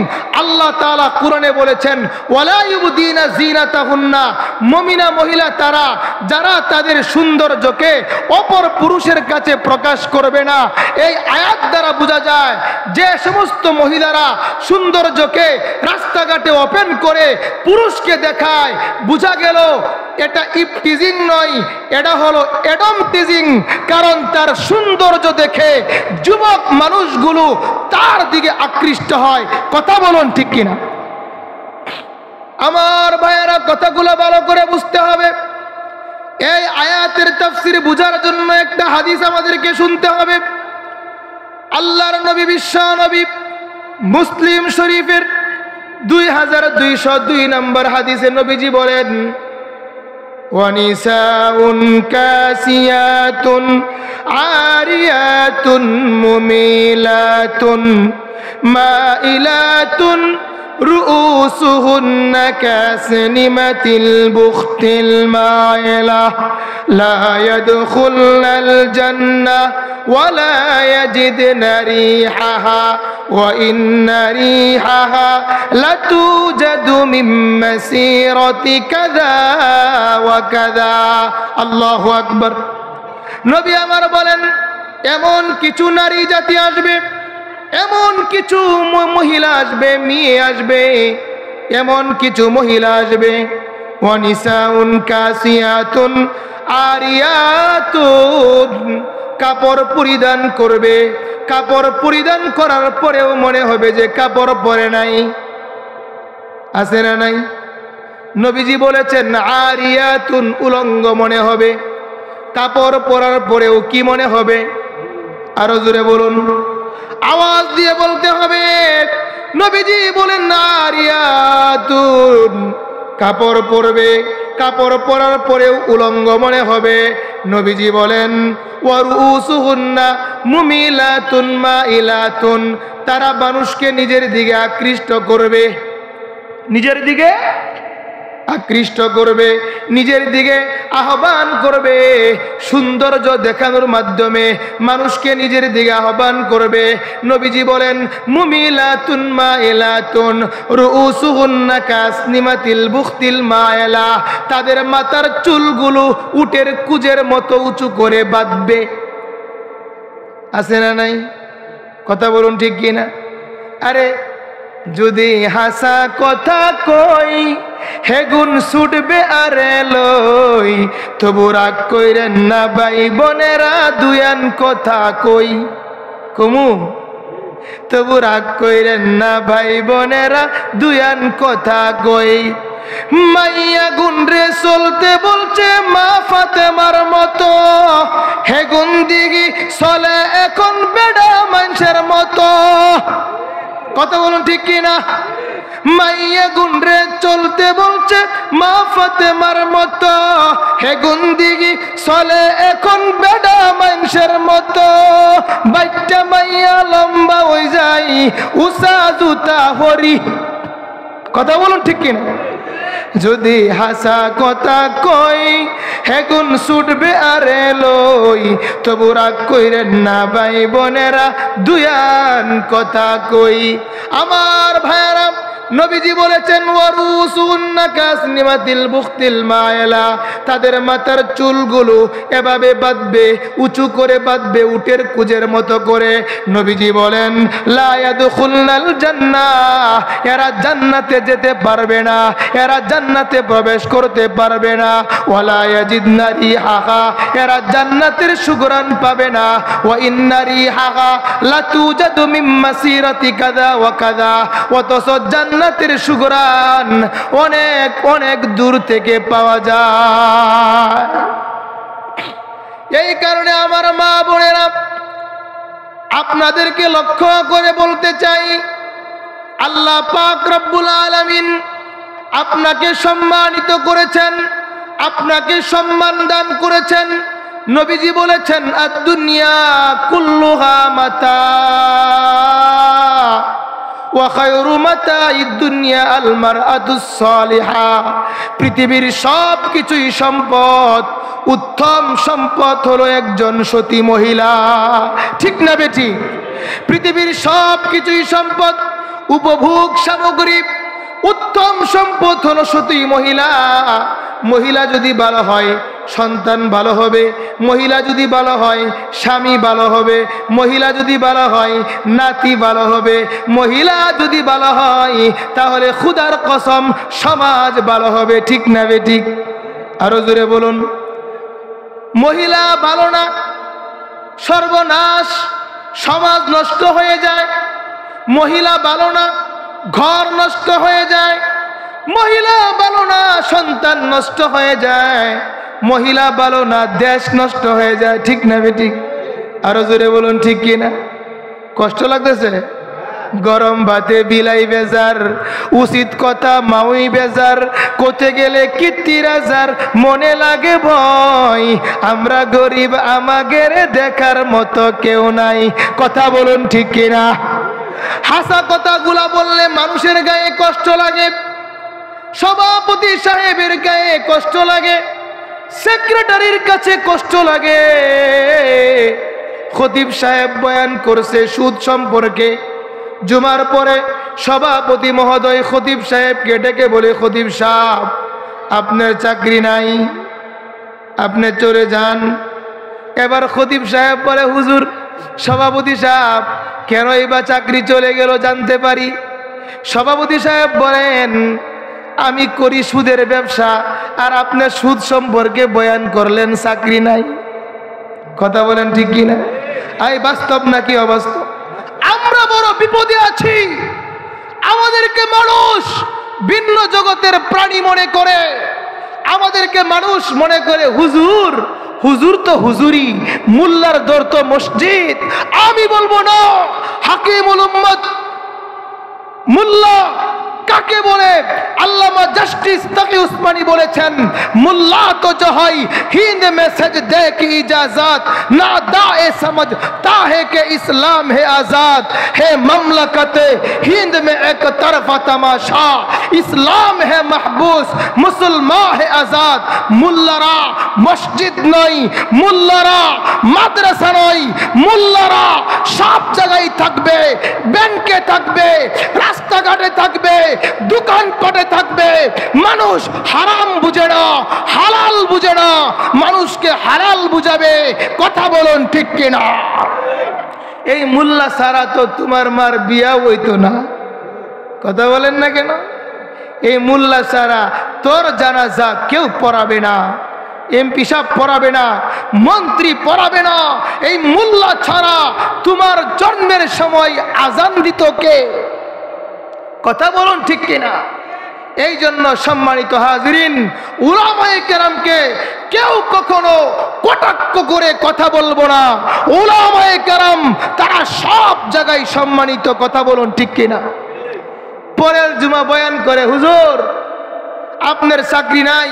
আল্লাহ তাআলা কোরআনে বলেছেন ওয়ালা ইউবদিনা জিনাতাহুন্না, মুমিনা মহিলা তারা যারা তাদের সৌন্দর্যকে অপর পুরুষের কাছে প্রকাশ করবে না। এই আয়াত দ্বারা বোঝা যায় যে সমস্ত মহিলারা সৌন্দর্যকে রাস্তাঘাটে ওপেন করে পুরুষকে দেখায়, বোঝা গেল এটা ইফটিজিং নয়, এটা হলো অ্যাডাম টিজিং। কারণ তার সৌন্দর্য দেখে যুবক মানুষগুলো তার দিকে আকৃষ্ট হয়। কথা বলুন ঠিক কিনা? আমার ভাইয়েরা, কথাগুলো ভালো করে বুঝতে হবে। এই আয়াতের তাফসীর বোঝার জন্য একটা হাদিস আমাদেরকে শুনতে হবে। আল্লাহর নবী, বিশ্ব নবী, মুসলিম শরীফের 2202 নম্বর হাদিসে নবীজি বলেন ওয়ানিসাউন কাসিয়াতুন আরিয়াতুন মুমিলাতুন মাইলাতুন رؤوسهن كاسنمة البخت المائلة لا يدخلن الجنة ولا يجدن ريحها وإن ريحها لتوجد من مسيرة كذا وكذا الله أكبر নবী আমার বলেন এমন কিছু নারী জাতি আসবে, এমন কিছু মহিলা আসবে, মেয়ে আসবে, এমন কিছু মহিলা আসবে ওয়ানিসাউন কাসিয়াতুন আরিয়াতুন, কাপড় পরিধান করবে, কাপড় পরিধান করার পরেও মনে হবে যে কাপড় পরে নাই। আছে না নাই? নবীজি বলেছেন আরিয়াতুন, উলঙ্গ মনে হবে। কাপড় পরার পরেও কি মনে হবে? আরো জোরে বলুন, আওয়াজ দিয়ে বলতে হবে। নবীজি বলেন নারিয়াতুন, কাপড় পরবে, কাপড় পরার পরেও উলঙ্গ মনে হবে। নবীজি বলেন ওয়ারুসুহুন্না মুমিলাতুন মাইলাতুন, তারা মানুষকে নিজের দিকে আকৃষ্ট করবে, নিজের দিকে আকৃষ্ট করবে, নিজের দিকে আহ্বান করবে, সৌন্দর্য দেখানোর মাধ্যমে মানুষকে নিজের দিকে আহ্বান করবে। নবীজি বলেন মুমিলাতুন মাইলাতুন রুউসুহুন্না কাসনিমাতিল বুখতিল মায়লা, তাদের মাথার চুলগুলো উটের কুজের মতো উঁচু করে বাঁধবে। আছে না নাই? কথা বলুন ঠিক কিনা? আরে যদি হাসা কথা কই হেগুন ছুটবে আরে লই, তবু রাগ কইরেন না ভাই বোনেরা দুয়ান কথা কই। কমু তবু রাগ কইরেন না ভাই বোনেরা দুয়ান কথা কই। মাইয়া গুনরে চলতে বলছে মা ফাতেমার মতো, হেগুন দিঘি চলে এখন বেড়া মানুষের মতো। কথা বলুন ঠিক কিনা? মাইয়া গুনরে চলতে বলছে মা ফাতেমার মতো, হেগুন দিঘি চলে এখন বেড়া মানুষের মতো। বাচ্চা মাইয়া লম্বা হয়ে যায় উষা জুতা হরি। কথা বলুন ঠিক কিনা? যদি হাসা কথা কই হেগুন ছুটবে আরে লই, তবু রাগ কইরেন না ভাই বোনেরা দুয়ান কথা কই। আমার ভাইরা, নবীজি বলেছেন ওয়ারুসুন্না কাসনিমাতিল বুখতিল মায়লা, তাদের মাথার চুলগুলো এভাবে বাঁধবে, উঁচু করে বাঁধবে উটের কুজের মতো করে। নবীজি বলেন লা ইয়াদখুলনাল জান্নাহ, এরা জান্নাতে যেতে পারবে না, এরা জান্নাতে প্রবেশ করতে পারবে না। ওয়ালা ইয়াজিদনা রিহাহা, এরা জান্নাতের সুগরান পাবে না। ওয়া ইন্না রিহাহা লাতুজাদু মিন মাসিরাতি কাযা ওয়া কাযা, অথচ জান্নাতের সুগরান অনেক অনেক দূর থেকে পাওয়া যায়। এই কারণে আমার মা বোনেরা, আপনাদেরকে লক্ষ্য করে বলতে চাই, আল্লাহ পাক রব্বুল আলামিন আপনাকে সম্মানিত করেছেন, আপনাকে সম্মান দান করেছেন। নবীজি বলেছেন আদ-দুনিয়া কুল্লুহা মাতা ওয়া খায়রু মাতাঈদ দুনিয়া আল মারআতুস সালিহা, পৃথিবীর সব কিছুই সম্পদ, উত্তম সম্পদ হলো একজন সতী মহিলা। ঠিক না বেটি? পৃথিবীর সব কিছুই সম্পদ, উপভোগ সামগ্রী, উত্তম সম্পদ হলো সতী মহিলা। মহিলা যদি ভালো হয় সন্তান ভালো হবে, মহিলা যদি ভালো হয় স্বামী ভালো হবে, মহিলা যদি ভালো হয় নাতি ভালো হবে, মহিলা যদি ভালো হয় তাহলে খুদার কসম সমাজ ভালো হবে। ঠিক না বেঠিক? আরো জোরে বলুন। মহিলা ভালো না, সর্বনাশ, সমাজ নষ্ট হয়ে যায়। মহিলা ভালো না, ঘর নষ্ট হয়ে যায়। মহিলা ভালো না, সন্তান নষ্ট হয়ে যায়। মহিলা ভালো না, দেশ নষ্ট হয়ে যায়। ঠিক না বেঠিক? আরো জোরে বলুন ঠিক কি না? কষ্ট লাগতেছে? গরম ভাতে বিলাই বেজার, উচিত কথা মাউই বেজার, কোতে গেলে কীর্তি রাজার মনে লাগে ভয়। আমরা গরিব, আমাদের দেখার মতো কেউ নাই। কথা বলুন ঠিক কিনা? হাসা কথাগুলা বললে মানুষের গায়ে কষ্ট লাগে, সভাপতি সাহেবের গায়ে কষ্ট লাগে, সেক্রেটারির কাছে কষ্ট লাগে। খতিব সাহেব বয়ান করছে সুদ সম্পর্কে, জুমার পরে সভাপতি মহোদয় খতিব সাহেবকে ডেকে বলে, খতিব সাহেব আপনার চাকরি নাই, আপনি চলে যান। এবার খতিব সাহেব বলে, হুজুর সভাপতি সাহেব কেনই বা চাকরি চলে গেল জানতে পারি? সভাপতি সাহেব বলেন, আমি করি সুদের ব্যবসা, আর আপনার সুদ সম্পর্কে বয়ান করলেন চাকরি নাই। কথা বলেন ঠিক কি না? এই বাস্তব নাকি অবাস্তব? আমরা বড় বিপদে আছি। আমাদেরকে মানুষ ভিন্ন জগতের প্রাণী মনে করে, আমাদেরকে মানুষ মনে করে হুজুর। হুজুর তো হুজুরি, মোল্লার দর তো মসজিদ। আমি বলবো না, হাকিমুল উম্মত মোল্লা কাকে বলে? আল্লামা জাস্টিস তাকি উসমানী বলেছেন, মুল্লা তো जो है हिंद में सजदे की इजाजत ना दाए समझता है कि इस्लाम है आजाद है ममलकत हिंद में एक तरफा तमाशा इस्लाम है महबूस मुसलमान है आजाद। मुल्लारा मस्जिद नहीं, मुल्लारा মাদ্রাসা নয়, মুল্লারা সব জায়গায় থাকবে, ব্যাংকে থাকবে, রাস্তাঘাটে থাকবে, দোকানপাটে থাকবে। মানুষ হারাম বুঝে না, হালাল বুঝে না, মানুষকে হালাল বুঝাবে। কথা বলুন ঠিক কিনা? এই মুল্লা সারা তো তোমার মার বিয়া হইতো না। কথা বলেন না কেন? এই মুল্লা সারা তোর জানাজা কেউ পড়াবে না, এমপি সাহেব পড়াবে না, মন্ত্রী পড়াবে না। এই মুল্লা ছাড়া তোমার জন্মের সময় আজান দিত কে? কথা বলুন ঠিক কিনা? এই জন্য সম্মানিত হাজিরিন, উলামায়ে কেরামকে কেউ কখনো কটাক্ষ করে কথা বলবো না। উলামায়ে কেরাম তারা সব জায়গায় সম্মানিত। কথা বলুন ঠিক কিনা? পরের জুমা বয়ান করে, হুজুর আপনার চাকরি নাই।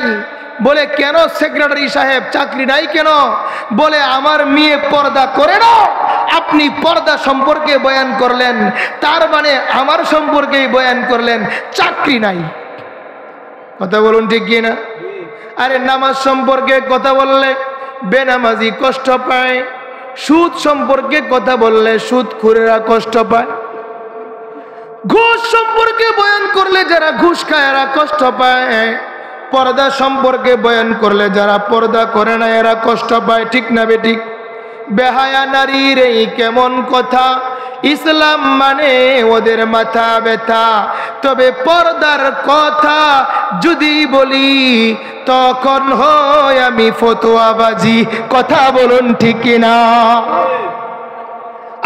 বলে কেন সেক্রেটারি সাহেব চাকরি নাই কেন? বলে আমার মেয়ে পর্দা করে না। আপনি পর্দা সম্পর্কে বয়ান করলেন, তার মানে আমার সম্পর্কেই বয়ান করলেন, চাকরি নাই। কথা বলুন ঠিক কি না? আরে নামাজ সম্পর্কে কথা বললে বেনামাজি কষ্ট পায়, সুদ সম্পর্কে কথা বললে সুদখোরেরা কষ্ট পায়, ঘুষ সম্পর্কে বয়ান করলে যারা ঘুষ খায় এরা কষ্ট পায়, পর্দা সম্পর্কে বয়ান করলে যারা পর্দা করে না এরা কষ্ট পায়। ঠিক না বেঠিক? বেহায়া নারীর এই কেমন কথা, ইসলাম মানে ওদের মাথা ব্যথা। তবে পর্দার কথা যদি বলি তখন হয় আমি ফতোয়াবাজি। কথা বলুন ঠিক কিনা?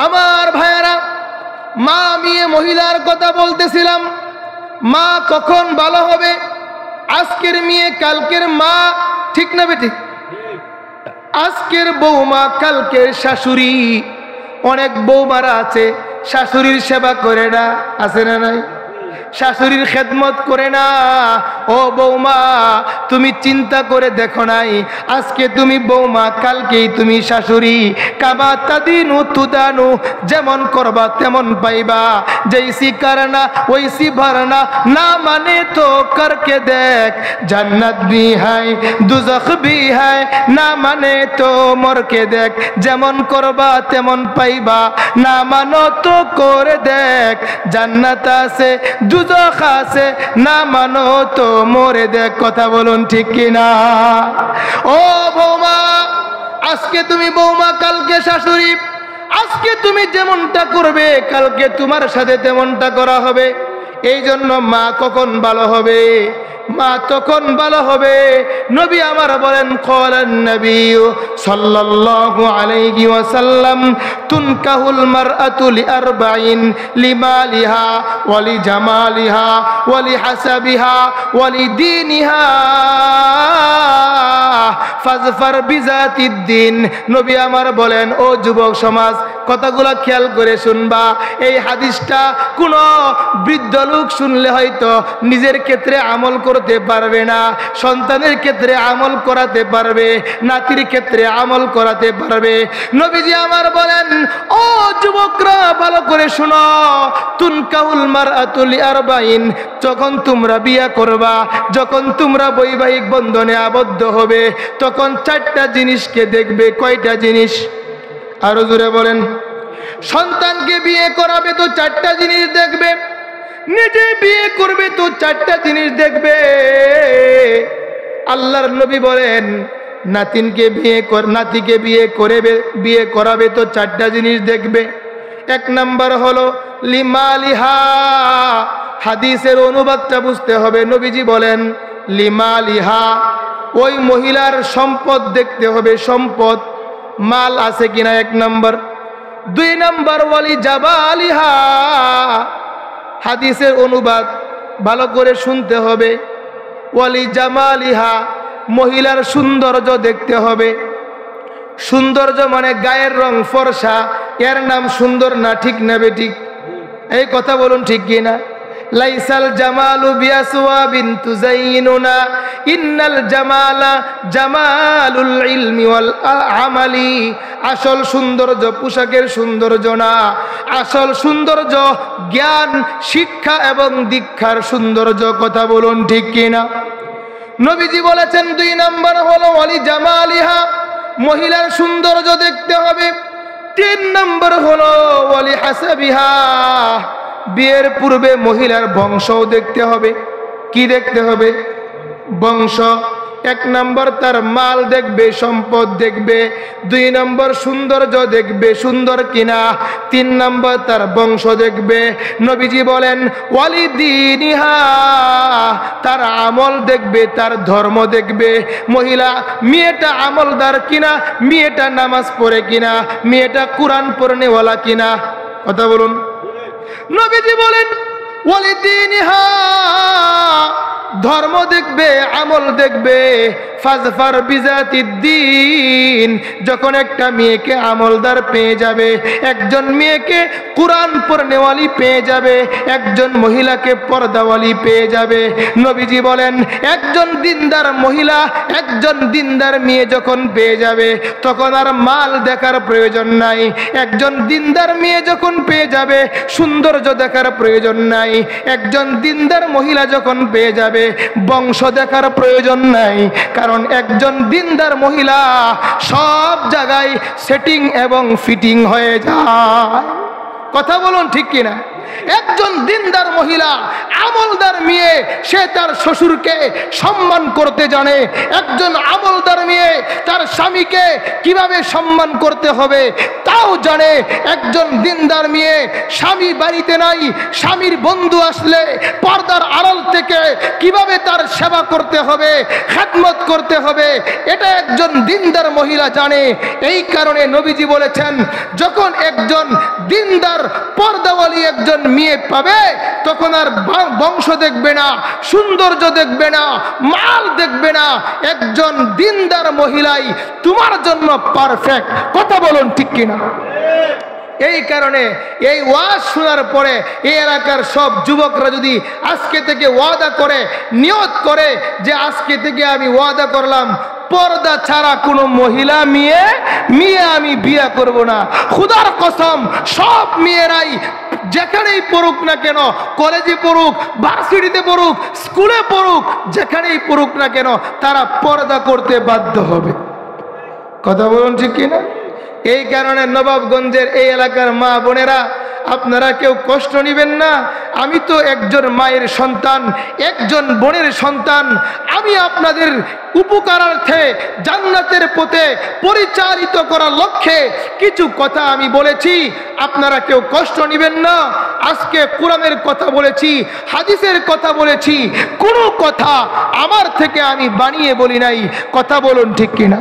আমার ভাইয়েরা, মা মেয়ে মহিলার কথা বলতেছিলাম। মা কখন ভালো হবে? আজকের মেয়ে কালকের মা। ঠিক না বেঠিক? আজকের বৌমা কালকের শাশুড়ি। অনেক বৌমারা আছে শাশুড়ির সেবা করে না, আছে না নাই? শাশুড়ির খেদমত করে না। ও বৌমা, তুমি চিন্তা করে দেখো নাই, আজকে তুমি বৌমা কালকেই তুমি শাশুড়ি। কাবা তাদিনু তুদানু, যেমন করবা তেমন পাইবা। জৈসি করনা ওইসি ভরনা, না মানে তো করকে দেখ। জান্নাত ভি হ্যায় দুজখ ভি হ্যায়, না মানে তো মরকে দেখ। যেমন করবা তেমন পাইবা, না মানো তো করে দেখ। জান্নাত আছে দুজখ আছে, না মানো তো মরে দেখ। কথা বলুন ঠিক কিনা? ও বৌমা, আজকে তুমি বৌমা কালকে শাশুড়ি। আজকে তুমি যেমনটা করবে কালকে তোমার সাথে তেমনটা করা হবে। এই জন্য মা কখন ভালো হবে? মা তখন ভালো হবে। নবী আমার বলেন, ক্বালান নবী সাল্লাল্লাহু আলাইহি ওয়াসাল্লাম, তুনকাহুল মারআতু লিআরবাইন, লিমালিহা ওয়া লিজামালিহা ওয়া লিহাসাবিহা ওয়া লিদীনিহা ফাজফার বিজাতিদ্দিন। নবী আমার বলেন, ও যুবক সমাজ, কথাগুলো খেয়াল করে শুনবা। এই হাদিসটা কোন বৃদ্ধ লোক শুনলে হয়তো নিজের ক্ষেত্রে আমল করতে পারবে না, সন্তানের ক্ষেত্রে আমল করাতে পারবে, নাতির ক্ষেত্রে আমল করাতে পারবে। নবীজি আমার বলেন, ও যুবকরা ভালো করে শোনো, তুনকাহুল মারআতু লিআরবাইন, যখন তোমরা বিয়া করবা, যখন তোমরা বৈবাহিক বন্ধনে আবদ্ধ হবে, তখন চারটা জিনিসকে দেখবে। কয়টা জিনিস? আরো জোরে বলেন। সন্তানকে বিয়ে করাবে তো চারটা জিনিস দেখবে, নিজে বিয়ে করবে তো চারটা জিনিস দেখবে। আল্লাহর নবী বলেন, নাতিকে বিয়ে করাবে তো চারটা জিনিস দেখবে। এক নাম্বার হলো লিমালিহা। হাদিসের অনুবাদটা বুঝতে হবে। নবীজি বলেন লিমালিহা, ওই মহিলার সম্পদ দেখতে হবে, সম্পদ মাল আছে কিনা, এক নাম্বার। দুই নাম্বার ওয়ালি জাবালিহা। হাদিসের অনুবাদ ভালো করে শুনতে হবে। ওয়ালি জামালিহা, মহিলার সৌন্দর্য দেখতে হবে। সৌন্দর্য মানে গায়ের রং ফর্সা, এর নাম সুন্দর না? ঠিক না বেঠিক? এই কথা বলুন ঠিক কি না? লাইসাল জামালু বিআসওয়াবিন তুযায়িনুনা ইন্নাল জামালা জামালুল ইলমি ওয়াল আমালি। আসল সৌন্দর্য পোশাকের সৌন্দর্য না, আসল সৌন্দর্য জ্ঞান, শিক্ষা এবং দীক্ষার সৌন্দর্য। কথা বলুন ঠিক কিনা? নবীজি বলেছেন 2 নম্বর হলো ওয়ালি জামালিহা, মহিলার সৌন্দর্য দেখতে হবে। 3 নম্বর হলো ওয়ালি হাসাবিহা, বিয়ের পূর্বে মহিলার বংশও দেখতে হবে। কি দেখতে হবে? বংশ। 1 নম্বর তার মাল দেখবে, সম্পদ দেখবে। 2 নম্বর সৌন্দর্য দেখবে, সুন্দর কিনা। 3 নম্বর তার বংশ দেখবে। নবীজি বলেন ওয়ালিদিনিহা, তার আমল দেখবে, তার ধর্ম দেখবে। মহিলা মেয়েটা আমলদার কিনা, মেয়েটা নামাজ পড়ে কিনা, মেয়েটা কোরআন পড়নেওয়ালা কিনা। কথা বলুন। নবীজি বলেন ওয়ালিদিনিহা, ধর্ম দেখবে, আমল দেখবে। ফাজফার বিজাতিদ্দিন, যখন একটা মেয়েকে আমলদার পেয়ে যাবে, একজন মেয়েকে কোরআন পড়নেওয়ালি পেয়ে যাবে, একজন মহিলাকে পর্দাওয়ালি পেয়ে যাবে, নবীজি বলেন একজন দিনদার মহিলা, একজন দিনদার মেয়ে যখন পেয়ে যাবে, তখন আর মাল দেখার প্রয়োজন নাই। একজন দিনদার মেয়ে যখন পেয়ে যাবে, সৌন্দর্য দেখার প্রয়োজন নাই। একজন দিনদার মহিলা যখন পেয়ে যাবে, বংশ দেখার প্রয়োজন নাই। কারণ একজন দিনদার মহিলা সব জায়গায় সেটিং এবং ফিটিং হয়ে যায়। কথা বলুন ঠিক কিনা? একজন দিনদার মহিলা, আমলদার মেয়ে, সে তার শ্বশুরকে সম্মান করতে জানে। একজন আমলদার মেয়ে তার স্বামীকে কিভাবে সম্মান করতে হবে তাও জানে। একজন দিনদার মেয়ে, স্বামী বাড়িতে নাই, স্বামীর বন্ধু আসলে পর্দার আড়াল থেকে কিভাবে তার সেবা করতে হবে, খেদমত করতে হবে, এটা একজন দিনদার মহিলা জানে। এই কারণে নবীজি বলেছেন যখন একজন দিনদার পর্দাওয়ালি একজন মেয়ে পাবে, তখন আর বংশ দেখবে না, সৌন্দর্য দেখবে না, মাল দেখবে না। একজন দিনদার মহিলাই তোমার জন্য পারফেক্ট। কথা বলুন ঠিক কিনা? এই কারণে এই ওয়াজ শোনার পরে এই এলাকার সব যুবকরা যদি আজকে থেকে ওয়াদা করে, নিয়ত করে যে আজকে থেকে আমি ওয়াদা করলাম পর্দা ছাড়া কোনো মহিলা মেয়ে আমি বিয়ে করব না। খুদার কসম, সব মেয়েরাই যেখানেই পড়ুক না কেন, কলেজে পড়ুক, ভার্সিটিতে পড়ুক, স্কুলে পড়ুক, যেখানেই পড়ুক না কেন, তারা পর্দা করতে বাধ্য হবে। কথা বলুন ঠিক কিনা? এই কারণে নবাবগঞ্জের এই এলাকার মা বোনেরা, আপনারা কেউ কষ্ট নেবেন না। আমি তো একজন মায়ের সন্তান, একজন বোনের সন্তান। আমি আপনাদের উপকারার্থে, জান্নাতের পথে পরিচালিত করার লক্ষ্যে কিছু কথা আমি বলেছি। আপনারা কেউ কষ্ট নেবেন না। আজকে কোরআনের কথা বলেছি, হাদিসের কথা বলেছি, কোনো কথা আমার থেকে আমি বানিয়ে বলি নাই। কথা বলুন ঠিক কিনা?